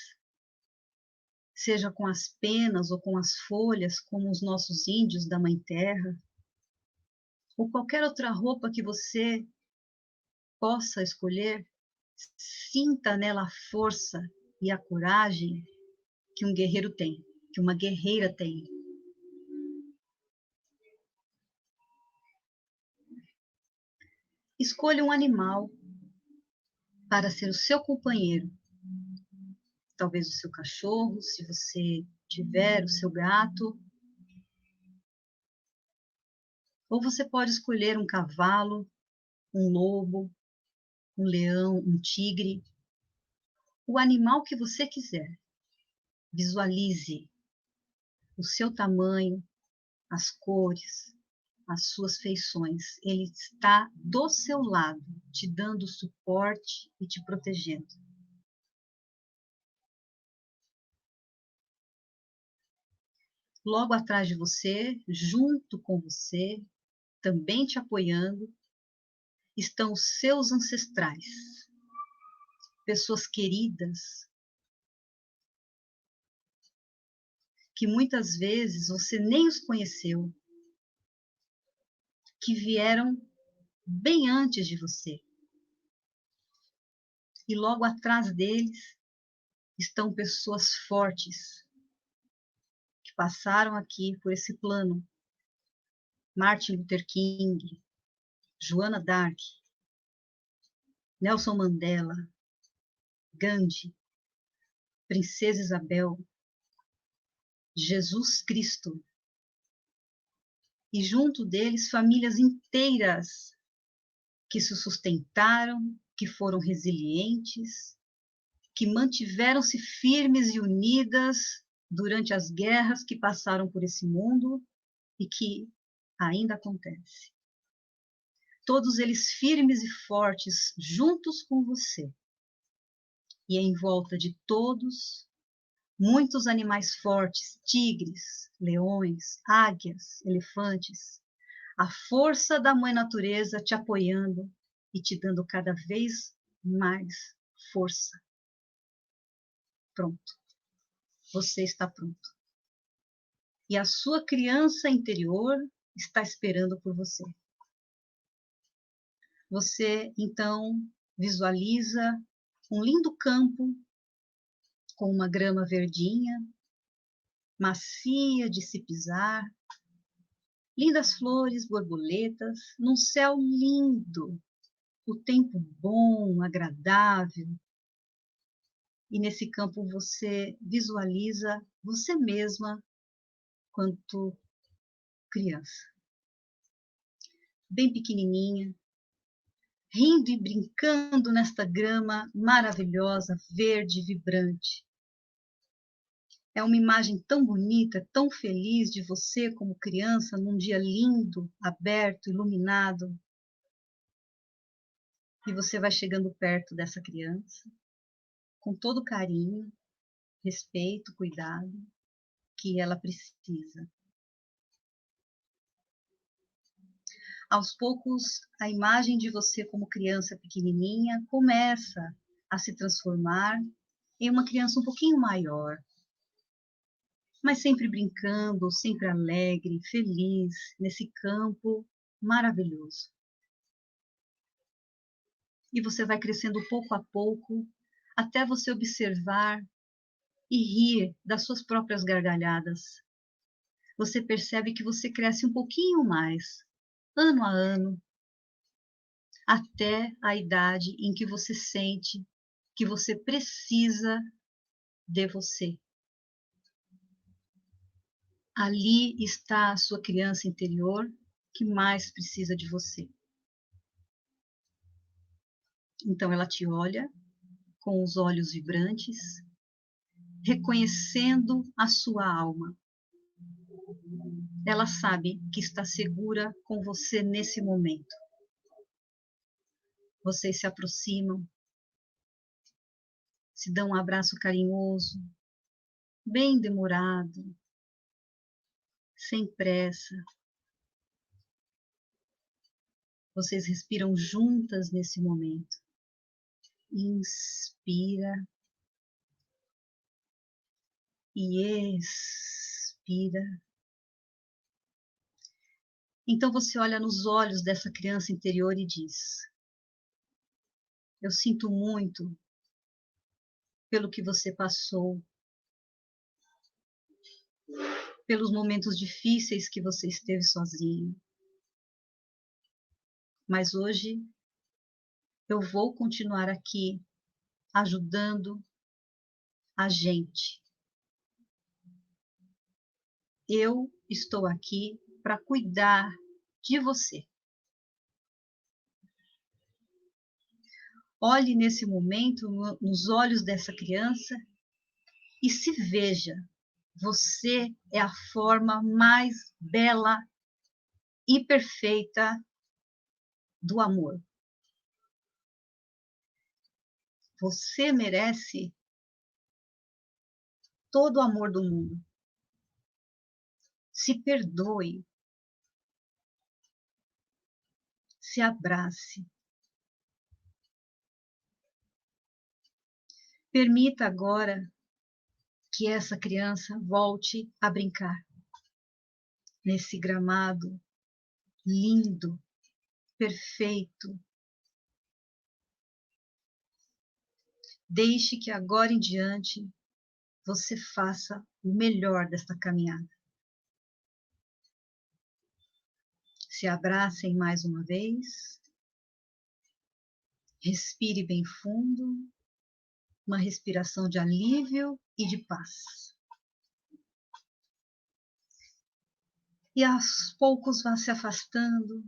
seja com as penas ou com as folhas, como os nossos índios da Mãe Terra, ou qualquer outra roupa que você possa escolher, sinta nela a força e a coragem que um guerreiro tem, que uma guerreira tem. Escolha um animal para ser o seu companheiro. Talvez o seu cachorro, se você tiver, o seu gato. Ou você pode escolher um cavalo, um lobo, um leão, um tigre. O animal que você quiser. Visualize o seu tamanho, as cores, as suas feições. Ele está do seu lado, te dando suporte e te protegendo. Logo atrás de você, junto com você, também te apoiando, estão os seus ancestrais, pessoas queridas, que muitas vezes você nem os conheceu, que vieram bem antes de você. E logo atrás deles estão pessoas fortes que passaram aqui por esse plano. Martin Luther King, Joana d'Arc, Nelson Mandela, Gandhi, Princesa Isabel, Jesus Cristo. E junto deles, famílias inteiras que se sustentaram, que foram resilientes, que mantiveram-se firmes e unidas durante as guerras que passaram por esse mundo e que ainda acontecem. Todos eles firmes e fortes, juntos com você. E em volta de todos, muitos animais fortes, tigres, leões, águias, elefantes, a força da mãe natureza te apoiando e te dando cada vez mais força. Pronto. Você está pronto. E a sua criança interior está esperando por você. Você, então, visualiza um lindo campo com uma grama verdinha, macia de se pisar, lindas flores, borboletas, num céu lindo, o tempo bom, agradável. E nesse campo você visualiza você mesma quanto criança. Bem pequenininha, rindo e brincando nesta grama maravilhosa, verde, vibrante. É uma imagem tão bonita, tão feliz de você como criança, num dia lindo, aberto, iluminado. E você vai chegando perto dessa criança, com todo o carinho, respeito, cuidado que ela precisa. Aos poucos, a imagem de você como criança pequenininha começa a se transformar em uma criança um pouquinho maior, mas sempre brincando, sempre alegre, feliz, nesse campo maravilhoso. E você vai crescendo pouco a pouco, até você observar e rir das suas próprias gargalhadas. Você percebe que você cresce um pouquinho mais, ano a ano, até a idade em que você sente que você precisa de você. Ali está a sua criança interior que mais precisa de você. Então ela te olha com os olhos vibrantes, reconhecendo a sua alma. Ela sabe que está segura com você nesse momento. Vocês se aproximam, se dão um abraço carinhoso, bem demorado, sem pressa. Vocês respiram juntas nesse momento. Inspira e expira. Então você olha nos olhos dessa criança interior e diz: eu sinto muito pelo que você passou, pelos momentos difíceis que você esteve sozinho. Mas hoje eu vou continuar aqui ajudando a gente. Eu estou aqui para cuidar de você. Olhe nesse momento nos olhos dessa criança e se veja. Você é a forma mais bela e perfeita do amor. Você merece todo o amor do mundo. Se perdoe. Se abrace. Permita agora que essa criança volte a brincar nesse gramado lindo, perfeito. Deixe que agora em diante você faça o melhor desta caminhada. Se abracem mais uma vez. Respire bem fundo. Uma respiração de alívio e de paz. E aos poucos vá se afastando,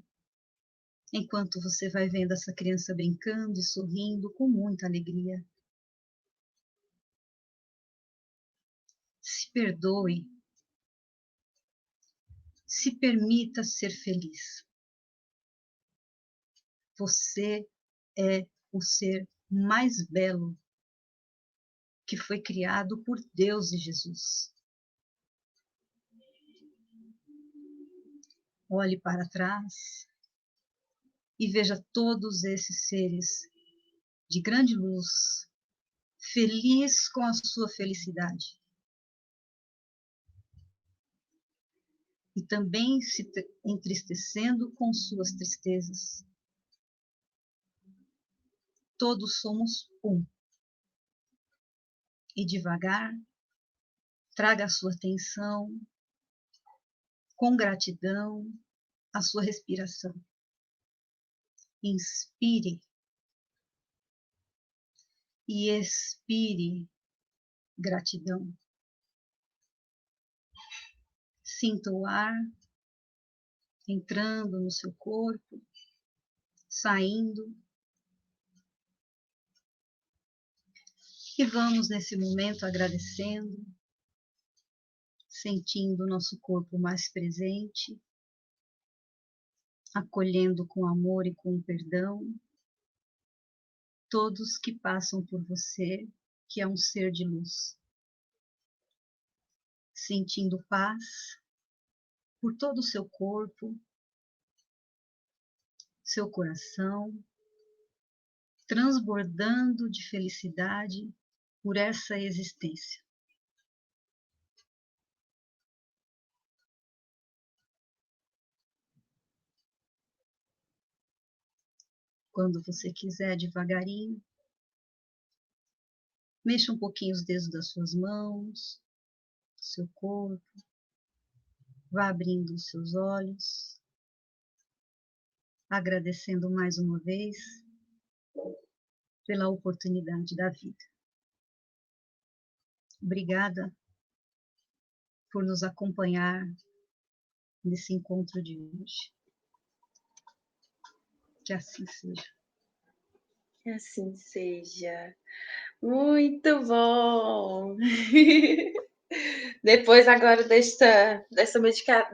enquanto você vai vendo essa criança brincando e sorrindo com muita alegria. Se perdoe. Se permita ser feliz. Você é o ser mais belo que foi criado por Deus e Jesus. Olhe para trás e veja todos esses seres de grande luz, feliz com a sua felicidade. E também se entristecendo com suas tristezas. Todos somos um. E devagar, traga a sua atenção, com gratidão, a sua respiração. Inspire e expire gratidão. Sinta o ar entrando no seu corpo, saindo. E vamos nesse momento agradecendo, sentindo o nosso corpo mais presente, acolhendo com amor e com perdão todos que passam por você, que é um ser de luz. Sentindo paz por todo o seu corpo, seu coração, transbordando de felicidade por essa existência. Quando você quiser, devagarinho, mexa um pouquinho os dedos das suas mãos, do seu corpo, vá abrindo os seus olhos, agradecendo mais uma vez pela oportunidade da vida. Obrigada por nos acompanhar nesse encontro de hoje. Que assim seja. Que assim seja. Muito bom! Depois agora dessa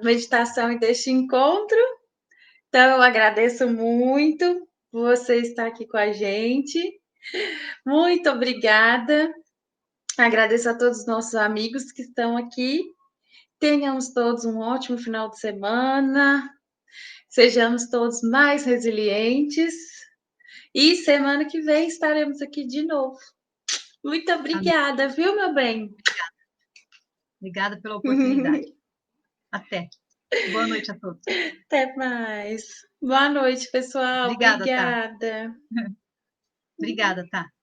meditação e deste encontro, então eu agradeço muito por você estar aqui com a gente. Muito obrigada. Agradeço a todos os nossos amigos que estão aqui. Tenhamos todos um ótimo final de semana. Sejamos todos mais resilientes. E semana que vem estaremos aqui de novo. Muito obrigada, viu, meu bem? Obrigada pela oportunidade. Até. Boa noite a todos. Até mais. Boa noite, pessoal. Obrigada, Obrigada. Tá. Obrigada, Tá.